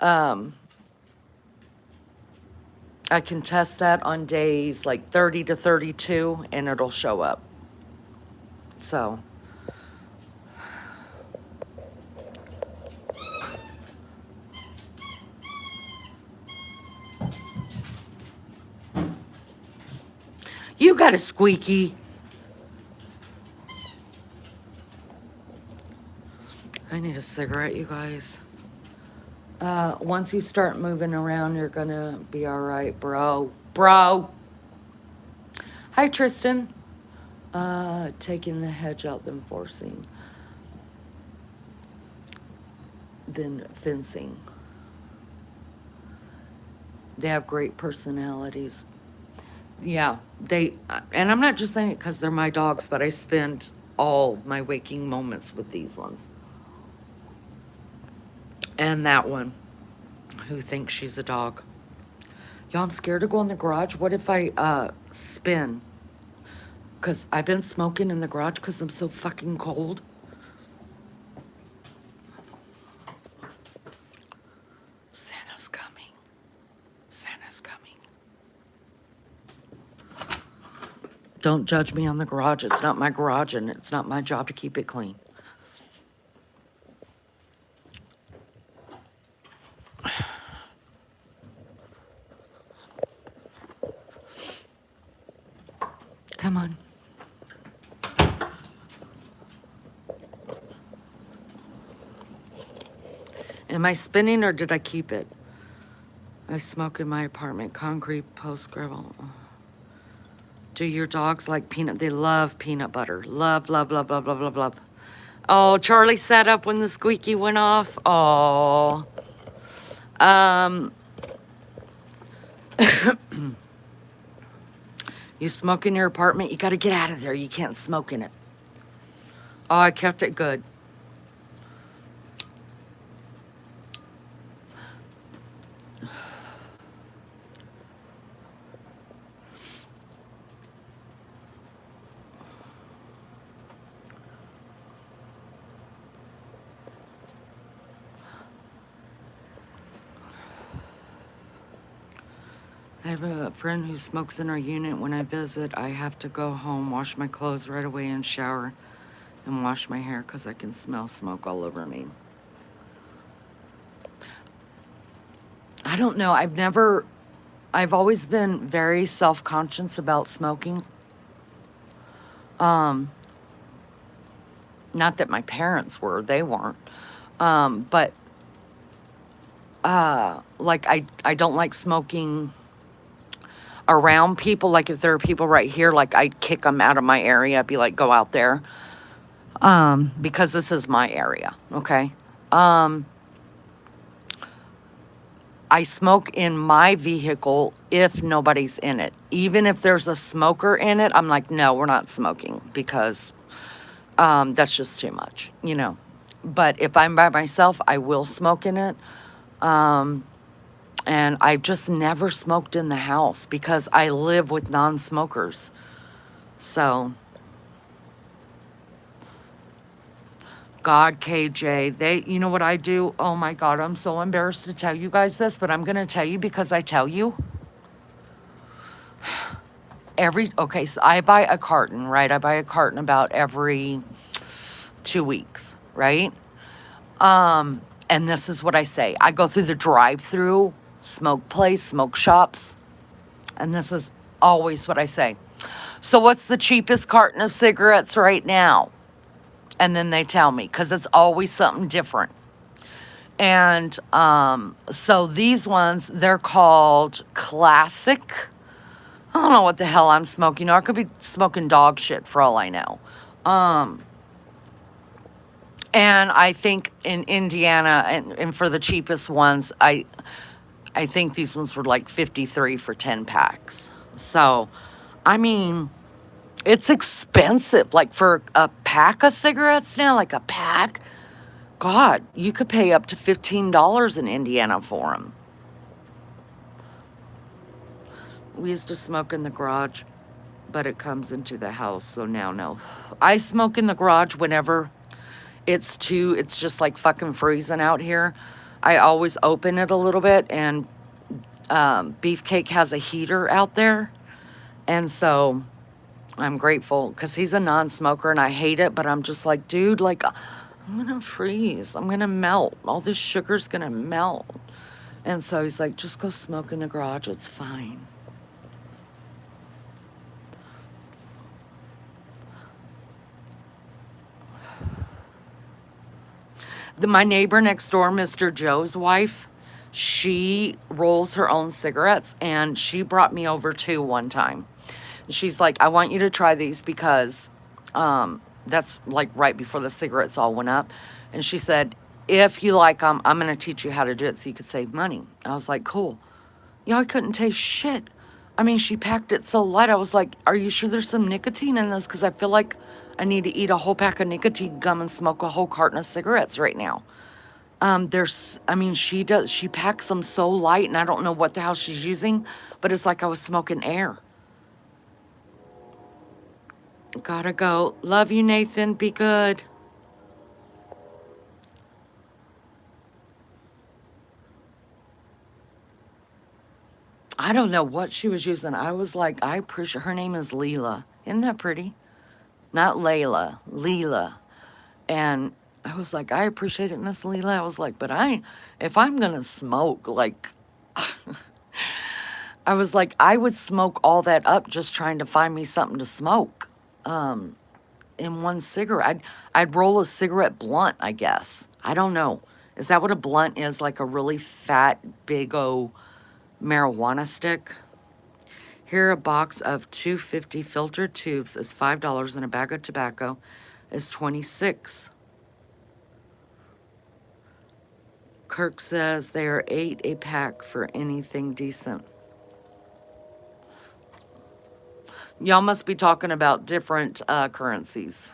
A: I can test that on days like 30 to 32 and it'll show up. So. You got a squeaky. I need a cigarette, you guys. Once you start moving around, you're gonna be all right, bro. Bro. Hi, Tristan. Taking the hedge out, then forcing. Then fencing. They have great personalities. Yeah, and I'm not just saying it because they're my dogs, but I spend all my waking moments with these ones. And that one, who thinks she's a dog. Y'all, I'm scared to go in the garage. What if I spin? Because I've been smoking in the garage because I'm so fucking cold. Santa's coming. Santa's coming. Don't judge me on the garage. It's not my garage and it's not my job to keep it clean. Come on. Am I spinning or did I keep it? I smoke in my apartment. Concrete, post gravel. Do your dogs like peanut? They love peanut butter. Love, love, love, love, love, love, love. Oh, Charlie sat up when the squeaky went off. Oh. You smoke in your apartment, you gotta get out of there. You can't smoke in it. Oh, I kept it good. I have a friend who smokes in our unit. When I visit, I have to go home, wash my clothes right away, and shower and wash my hair because I can smell smoke all over me. I don't know. I've always been very self-conscious about smoking. Um, Not that my parents were, they weren't. But like I don't like smoking around people. Like if there are people right here, like I'd kick them out of my area. I'd be like, go out there. Because this is my area, okay? I smoke in my vehicle if nobody's in it. Even if there's a smoker in it, I'm like, no, we're not smoking because that's just too much, you know. But if I'm by myself, I will smoke in it. And I've just never smoked in the house because I live with non-smokers. So, God, KJ, you know what I do? Oh my God, I'm so embarrassed to tell you guys this, but I'm going to tell you because I tell you. Okay, so I buy a carton, right? I buy a carton about every 2 weeks, right? And this is what I say. I go through the drive-through smoke place, smoke shops, and this is always what I say. So what's the cheapest carton of cigarettes right now? And then they tell me, because it's always something different. And so these ones, they're called Classic. I don't know what the hell I'm smoking. I could be smoking dog shit for all I know. And I think in Indiana, and for the cheapest ones, I think these ones were like 53 for 10 packs. So, I mean, it's expensive. Like for a pack of cigarettes now, like a pack, God, you could pay up to $15 in Indiana for them. We used to smoke in the garage, but it comes into the house, so now no. I smoke in the garage whenever it's just like fucking freezing out here. I always open it a little bit, and Beefcake has a heater out there, and so I'm grateful because he's a non-smoker and I hate it, but I'm just like, dude, like, I'm gonna freeze. I'm gonna melt. All this sugar's gonna melt. And so he's like, just go smoke in the garage. It's fine. My neighbor next door, Mr. Joe's wife, she rolls her own cigarettes, and she brought me over two one time. She's like, I want you to try these because that's like right before the cigarettes all went up. And she said, if you like them, I'm going to teach you how to do it so you could save money. I was like, cool. Yeah, I couldn't taste shit. I mean, she packed it so light. I was like, are you sure there's some nicotine in this? Because I feel like I need to eat a whole pack of nicotine gum and smoke a whole carton of cigarettes right now. She packs them so light, and I don't know what the hell she's using, but it's like I was smoking air. Gotta go. Love you, Nathan. Be good. I don't know what she was using. I was like, I appreciate her name is Leela. Isn't that pretty? Not Layla, Leela. And I was like, I appreciate it, Miss Leela. I was like, but if I'm gonna smoke, like, I was like, I would smoke all that up just trying to find me something to smoke. In one cigarette, I'd roll a cigarette blunt, I guess. I don't know. Is that what a blunt is? Like a really fat, big o marijuana stick? Here, a box of 250 filtered tubes is $5, and a bag of tobacco is 26. Kirk says they are 8 a pack for anything decent. Y'all must be talking about different currencies.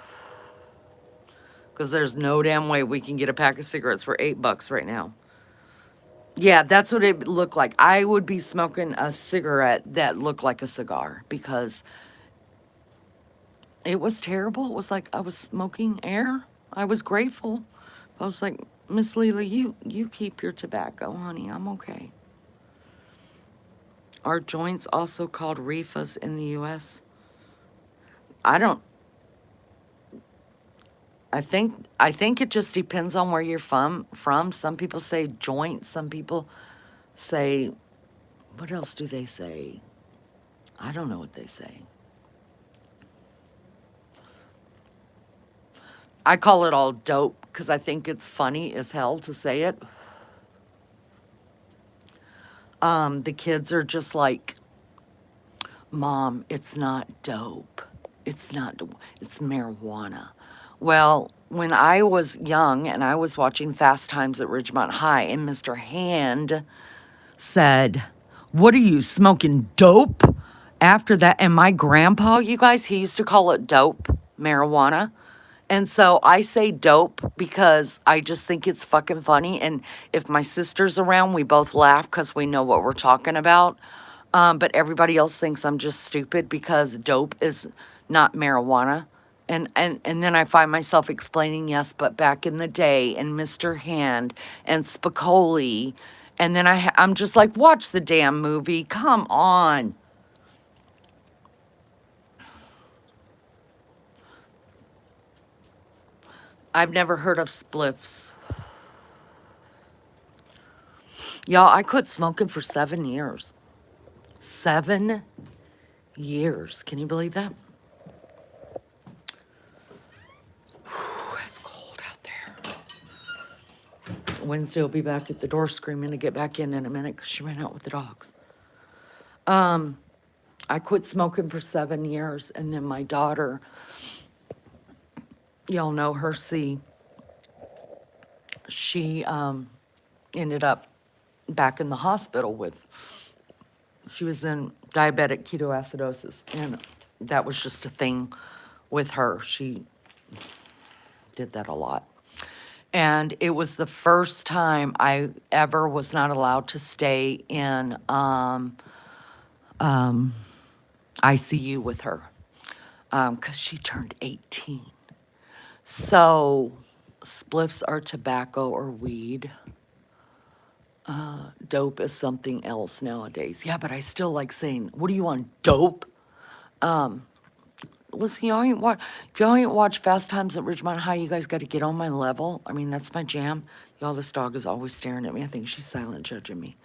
A: Because there's no damn way we can get a pack of cigarettes for $8 right now. Yeah, that's what it looked like. I would be smoking a cigarette that looked like a cigar because it was terrible. It was like I was smoking air. I was grateful. I was like, Miss Leela, you keep your tobacco, honey. I'm okay. Are joints also called reefas in the US? I don't, I think it just depends on where you're from. Some people say joint, some people say, what else do they say? I don't know what they say. I call it all dope because I think it's funny as hell to say it. The kids are just like, Mom, it's not dope. It's not, it's marijuana. Well, when I was young and I was watching Fast Times at Ridgemont High, and Mr. Hand said, what are you smoking, dope? After that, and my grandpa, you guys, he used to call it dope, marijuana. And so I say dope because I just think it's fucking funny. And if my sister's around, we both laugh because we know what we're talking about. But everybody else thinks I'm just stupid because dope is not marijuana. And then I find myself explaining, yes, but back in the day, and Mr. Hand and Spicoli. And then I'm just like, watch the damn movie. Come on. I've never heard of spliffs. Y'all, I quit smoking for 7 years. 7 years. Can you believe that? Whew, it's cold out there. Wednesday will be back at the door screaming to get back in a minute because she ran out with the dogs. I quit smoking for 7 years, and then my daughter, y'all know her, she ended up back in the hospital with, she was in diabetic ketoacidosis, and that was just a thing with her. She did that a lot. And it was the first time I ever was not allowed to stay in ICU with her because she turned 18. So spliffs are tobacco or weed. Dope is something else nowadays. Yeah, but I still like saying, what do you want, dope? Listen, if y'all ain't watched Fast Times at Ridgemont High, you guys got to get on my level. I mean, that's my jam. Y'all, this dog is always staring at me. I think she's silent judging me.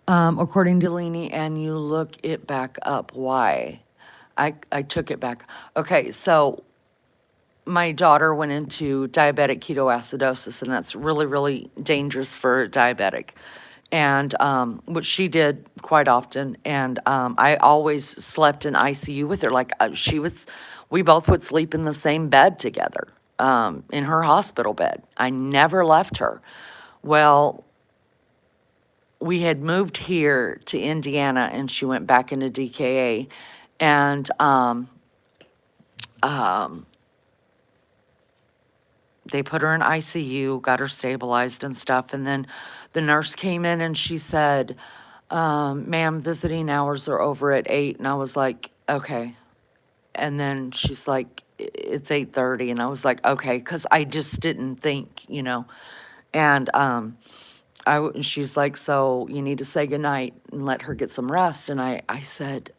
A: According to Lene, and you look it back up. Why? I took it back. Okay, so my daughter went into diabetic ketoacidosis, and that's really, really dangerous for diabetic. And which she did quite often. And I always slept in ICU with her. Like we both would sleep in the same bed together in her hospital bed. I never left her. Well, we had moved here to Indiana, and she went back into DKA. And they put her in ICU, got her stabilized and stuff. And then the nurse came in and she said, ma'am, visiting hours are over at 8. And I was like, okay. And then she's like, it's 8:30. And I was like, okay, because I just didn't think, you know. And she's like, so you need to say goodnight and let her get some rest. And I said,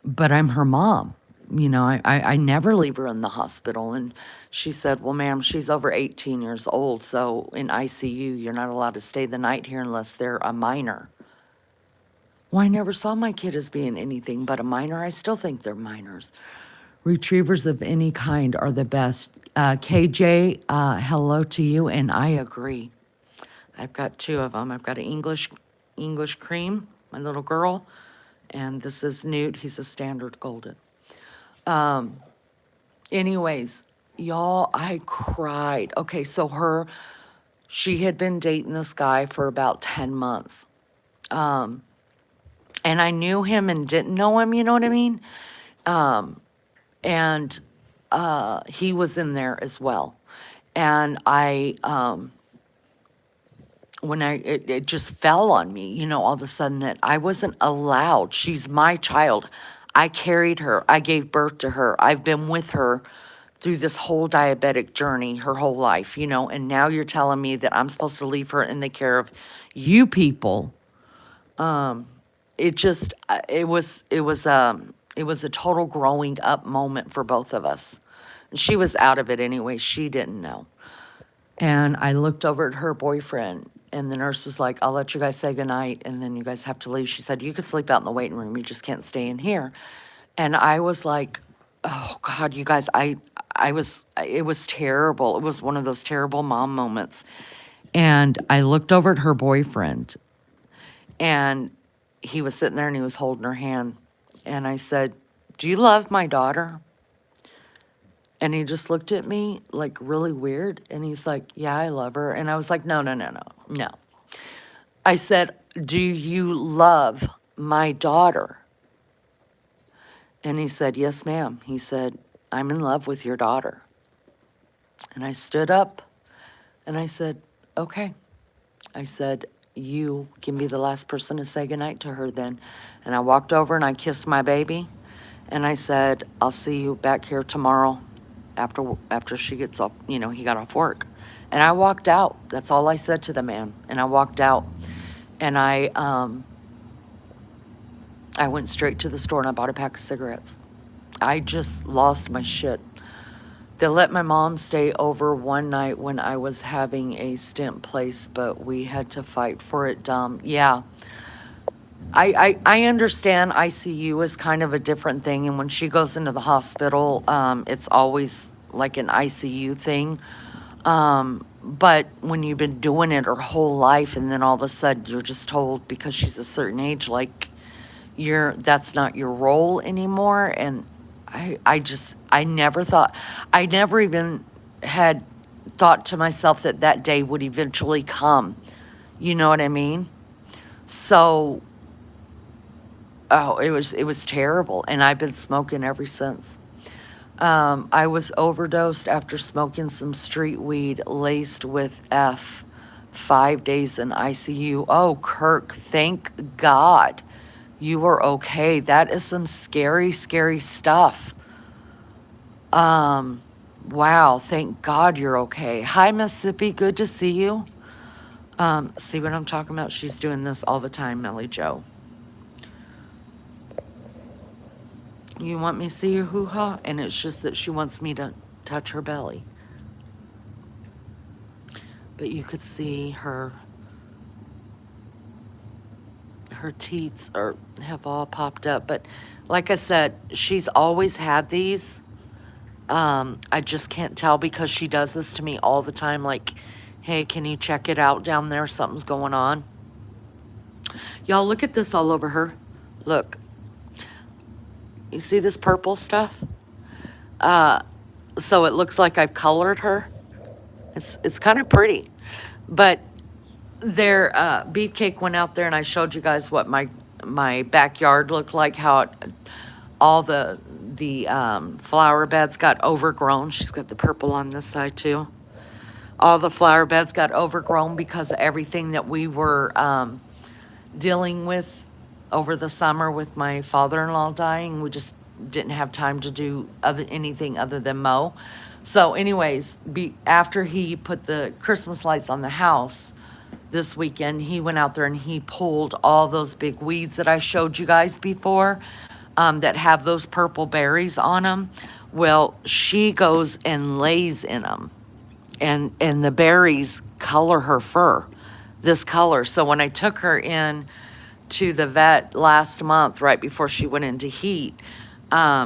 A: but I'm her mom. You know, I never leave her in the hospital. And she said, well, ma'am, she's over 18 years old. So in ICU, you're not allowed to stay the night here unless they're a minor. Well, I never saw my kid as being anything but a minor. I still think they're minors. Retrievers of any kind are the best. KJ, hello to you, and I agree. I've got 2 of them. I've got an English cream, my little girl, and this is Newt. He's a standard golden. Anyways, y'all, I cried. Okay, so she had been dating this guy for about 10 months. And I knew him and didn't know him, you know what I mean? And he was in there as well. And it just fell on me, you know, all of a sudden that I wasn't allowed. She's my child. I carried her. I gave birth to her. I've been with her through this whole diabetic journey her whole life, you know, and now you're telling me that I'm supposed to leave her in the care of you people. it just, it was a total growing up moment for both of us. And she was out of it anyway. She didn't know. And I looked over at her boyfriend, and the nurse was like, I'll let you guys say goodnight, and then you guys have to leave. She said, you could sleep out in the waiting room. You just can't stay in here. And I was like, oh God, you guys, it was terrible. It was one of those terrible mom moments. And I looked over at her boyfriend, and he was sitting there and he was holding her hand. And I said, do you love my daughter? And he just looked at me like really weird. And he's like, yeah, I love her. And I was like, no, no, no, no, no. I said, do you love my daughter? And he said, yes, ma'am. He said, I'm in love with your daughter. And I stood up and I said, okay. I said, you can be the last person to say goodnight to her then. And I walked over and I kissed my baby. And I said, I'll see you back here tomorrow after she gets off, you know, he got off work. And I walked out. That's all I said to the man. And I walked out. And I went straight to the store and I bought a pack of cigarettes. I just lost my shit. They let my mom stay over one night when I was having a stent placed, but we had to fight for it. Yeah. I understand ICU is kind of a different thing, and when she goes into the hospital, it's always like an ICU thing. But when you've been doing it her whole life, and then all of a sudden you're just told because she's a certain age, like that's not your role anymore. And I never thought, I never even had thought to myself that that day would eventually come. You know what I mean? So, oh, it was terrible. And I've been smoking ever since. I was overdosed after smoking some street weed laced with F. 5 days in ICU. Oh, Kirk, thank God you were okay. That is some scary, scary stuff. Wow, thank God you're okay. Hi, Mississippi, good to see you. See what I'm talking about? She's doing this all the time, Melly Joe. You want me to see your hoo-ha? And it's just that she wants me to touch her belly. But you could see her teeth have all popped up. But like I said, she's always had these. I just can't tell because she does this to me all the time. Like, hey, can you check it out down there? Something's going on. Y'all, look at this all over her. Look. You see this purple stuff? So it looks like I've colored her. It's kind of pretty. But their Beefcake went out there and I showed you guys what my backyard looked like, how all the flower beds got overgrown. She's got the purple on this side too. All the flower beds got overgrown because of everything that we were dealing with over the summer with my father-in-law dying. We just didn't have time to do anything other than mow. So anyways, after he put the Christmas lights on the house this weekend, he went out there and he pulled all those big weeds that I showed you guys before, that have those purple berries on them. Well, she goes and lays in them, and the berries color her fur this color. So when I took her in to the vet last month, right before she went into heat,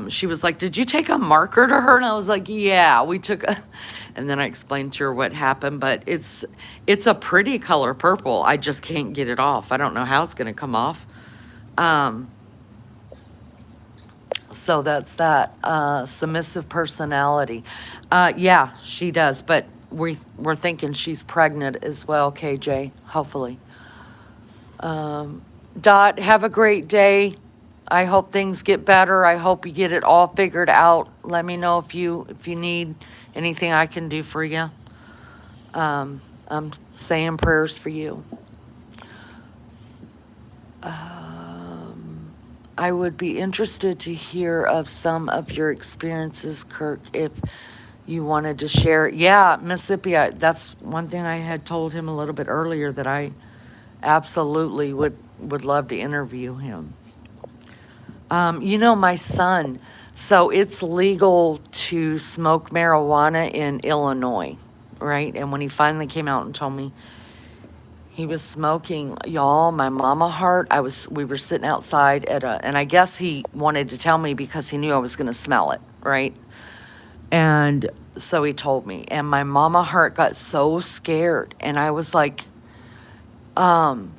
A: she was like, did you take a marker to her? And I was like, yeah, we took a, and then I explained to her what happened, but it's a pretty color purple. I just can't get it off. I don't know how it's going to come off. So that's that. Submissive personality. Yeah, she does, but we're thinking she's pregnant as well, KJ, hopefully. Dot, have a great day. I hope things get better. I hope you get it all figured out. Let me know if you need anything I can do for you. I'm saying prayers for you. I would be interested to hear of some of your experiences, Kirk, if you wanted to share. Yeah, Mississippi, that's one thing I had told him a little bit earlier, that I Absolutely would love to interview him. My son, so it's legal to smoke marijuana in Illinois, right? And when he finally came out and told me he was smoking, y'all, my mama heart, we were sitting outside and I guess he wanted to tell me because he knew I was going to smell it, right? And so he told me, and my mama heart got so scared. And I was like, um,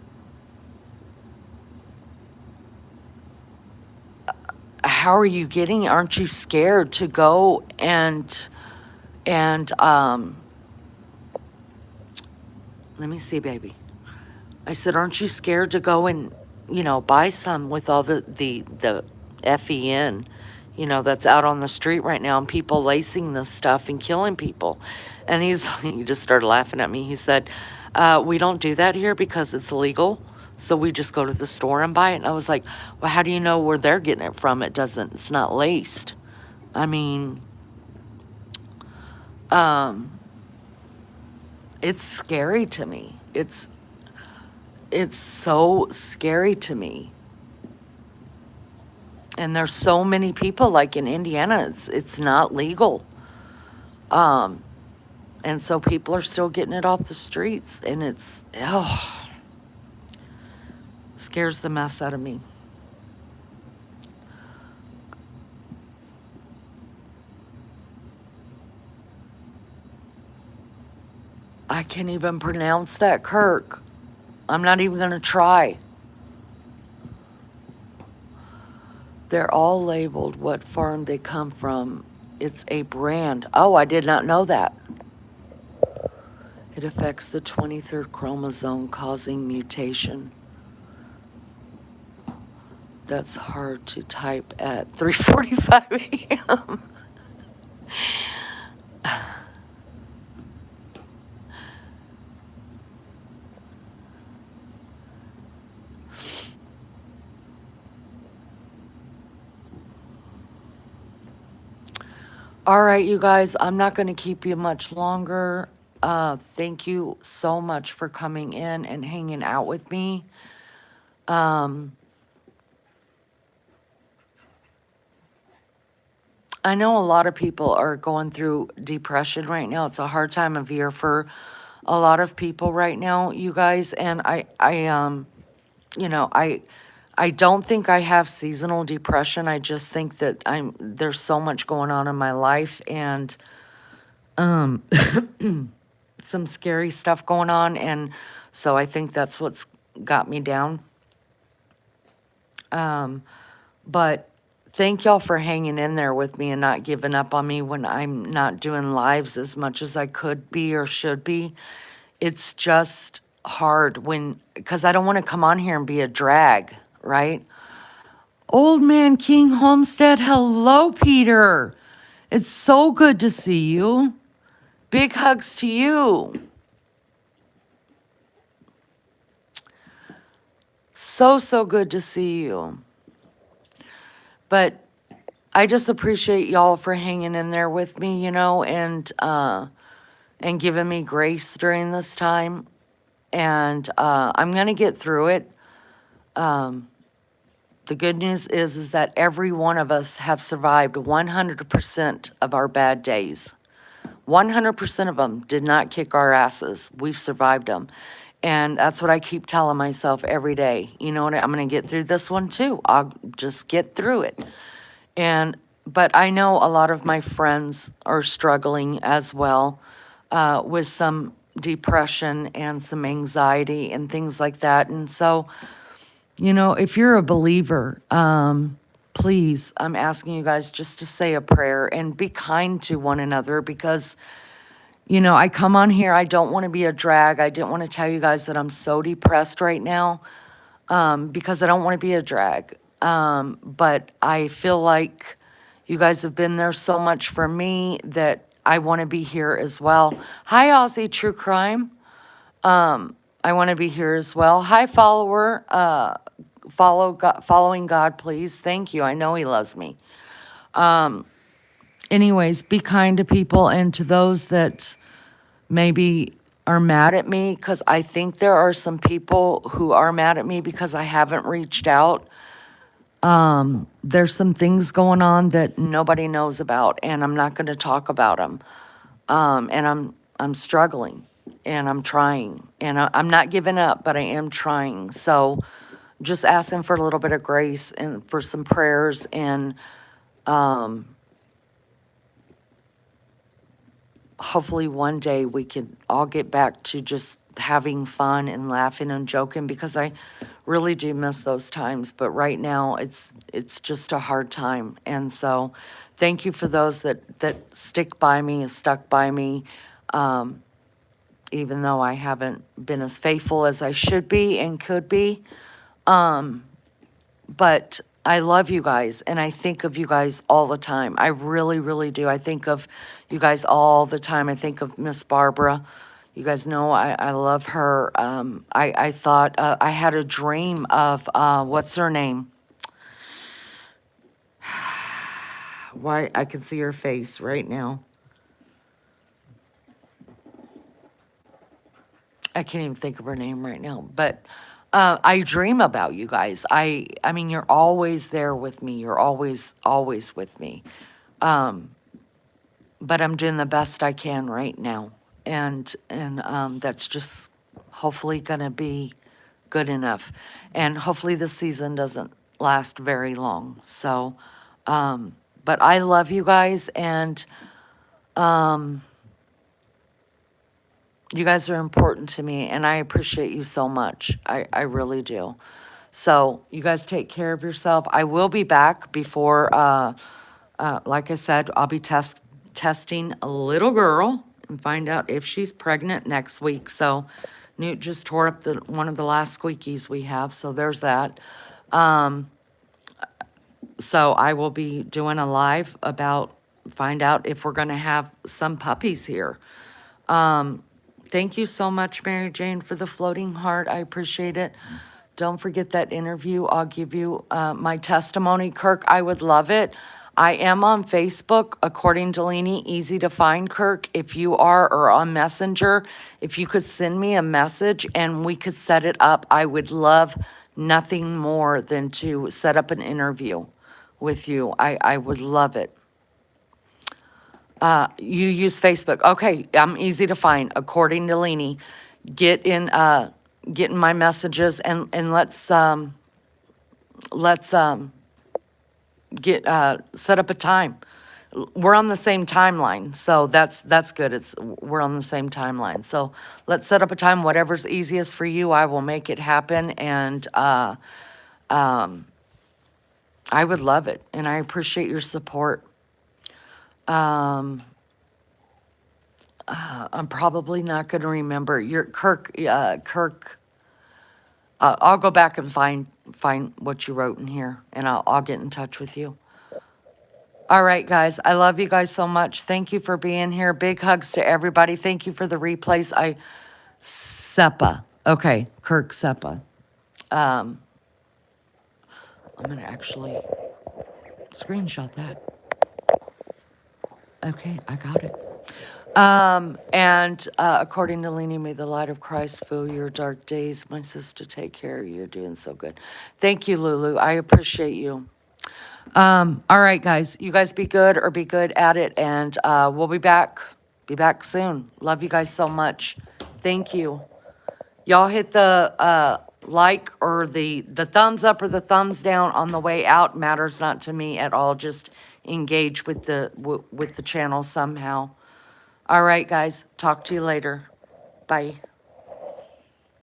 A: how are you getting, aren't you scared to go and let me see, baby. I said, aren't you scared to go and, buy some with all the FEN, that's out on the street right now and people lacing this stuff and killing people? And he just started laughing at me. He said, we don't do that here because it's illegal. So we just go to the store and buy it. And I was like, well, how do you know where they're getting it from? It's not laced. I mean, um, it's scary to me. It's so scary to me. And there's so many people like in Indiana, it's not legal. Um, and so people are still getting it off the streets and scares the mess out of me. I can't even pronounce that, Kirk. I'm not even going to try. They're all labeled what farm they come from. It's a brand. Oh, I did not know that. It affects the 23rd chromosome, causing mutation. That's hard to type at 3:45 a.m. All right, you guys, I'm not going to keep you much longer. Thank you so much for coming in and hanging out with me. Um, I know a lot of people are going through depression right now. It's a hard time of year for a lot of people right now, you guys. And you know, I don't think I have seasonal depression. I just think that there's so much going on in my life and um some scary stuff going on, and so I think that's what's got me down. Um but thank y'all for hanging in there with me and not giving up on me when I'm not doing lives as much as I could be or should be. It's just hard because I don't want to come on here and be a drag, right? Old Man King Homestead, hello, Peter. It's so good to see you. Big hugs to you. So, so good to see you. But I just appreciate y'all for hanging in there with me, and giving me grace during this time. And I'm gonna get through it. Um, the good news is that every one of us have survived 100% of our bad days. 100% of them did not kick our asses. We've survived them. And that's what I keep telling myself every day. You know what? I'm going to get through this one too. I'll just get through it. But I know a lot of my friends are struggling as well with some depression and some anxiety and things like that. And so, if you're a believer, please, I'm asking you guys just to say a prayer and be kind to one another because, I come on here, I don't want to be a drag. I didn't want to tell you guys that I'm so depressed right now because I don't want to be a drag. But I feel like you guys have been there so much for me that I want to be here as well. Hi, Aussie True Crime. I want to be here as well. Hi, follower. Following God, please. Thank you. I know He loves me. Anyways, be kind to people and to those that maybe are mad at me, because I think there are some people who are mad at me because I haven't reached out. There's some things going on that nobody knows about, and I'm not going to talk about them. And I'm struggling, and I'm trying, and I'm not giving up, but I am trying. So just asking for a little bit of grace and for some prayers, and hopefully one day we can all get back to just having fun and laughing and joking, because I really do miss those times. But right now it's just a hard time. And so thank you for those that stick by me, stuck by me, even though I haven't been as faithful as I should be and could be. But I love you guys, and I think of you guys all the time. I really, really do. I think of you guys all the time. I think of Miss Barbara. You guys know I love her. I thought, I had a dream of, what's her name? Why, I can see her face right now. I can't even think of her name right now, but I dream about you guys. I mean, you're always there with me. You're always, always with me. But I'm doing the best I can right now, and that's just hopefully gonna be good enough, and hopefully the season doesn't last very long. So, but I love you guys, and you guys are important to me, and I appreciate you so much. I really do. So you guys take care of yourself. I will be back before, like I said, I'll be testing a little girl and find out if she's pregnant next week. So Newt just tore up one of the last squeakies we have, so there's that. So I will be doing a live about, find out if we're going to have some puppies here. Thank you so much, Mary Jane, for the floating heart. I appreciate it. Don't forget that interview. I'll give you my testimony. Kirk, I would love it. I am on Facebook, according to Lene, easy to find, Kirk. If you are, or on Messenger, if you could send me a message and we could set it up, I would love nothing more than to set up an interview with you. I would love it. You use Facebook. Okay, I'm easy to find, according to Lene. Get in my messages, and let's get set up a time. We're on the same timeline, so that's good. We're on the same timeline. So let's set up a time, whatever's easiest for you. I will make it happen, and I would love it, and I appreciate your support. I'm probably not going to remember your Kirk. Kirk. I'll go back and find what you wrote in here, and I'll get in touch with you. All right, guys. I love you guys so much. Thank you for being here. Big hugs to everybody. Thank you for the replays. Seppa. Okay, Kirk Seppa. I'm going to actually screenshot that. Okay, I got it. And according to Lene, may the light of Christ fill your dark days. My sister, take care. You're doing so good. Thank you, Lulu. I appreciate you. All right, guys. You guys be good, or be good at it, and we'll be back. Be back soon. Love you guys so much. Thank you. Y'all hit the like or the thumbs up or the thumbs down on the way out. Matters not to me at all. Just engage with the channel somehow. All right, guys. Talk to you later. Bye.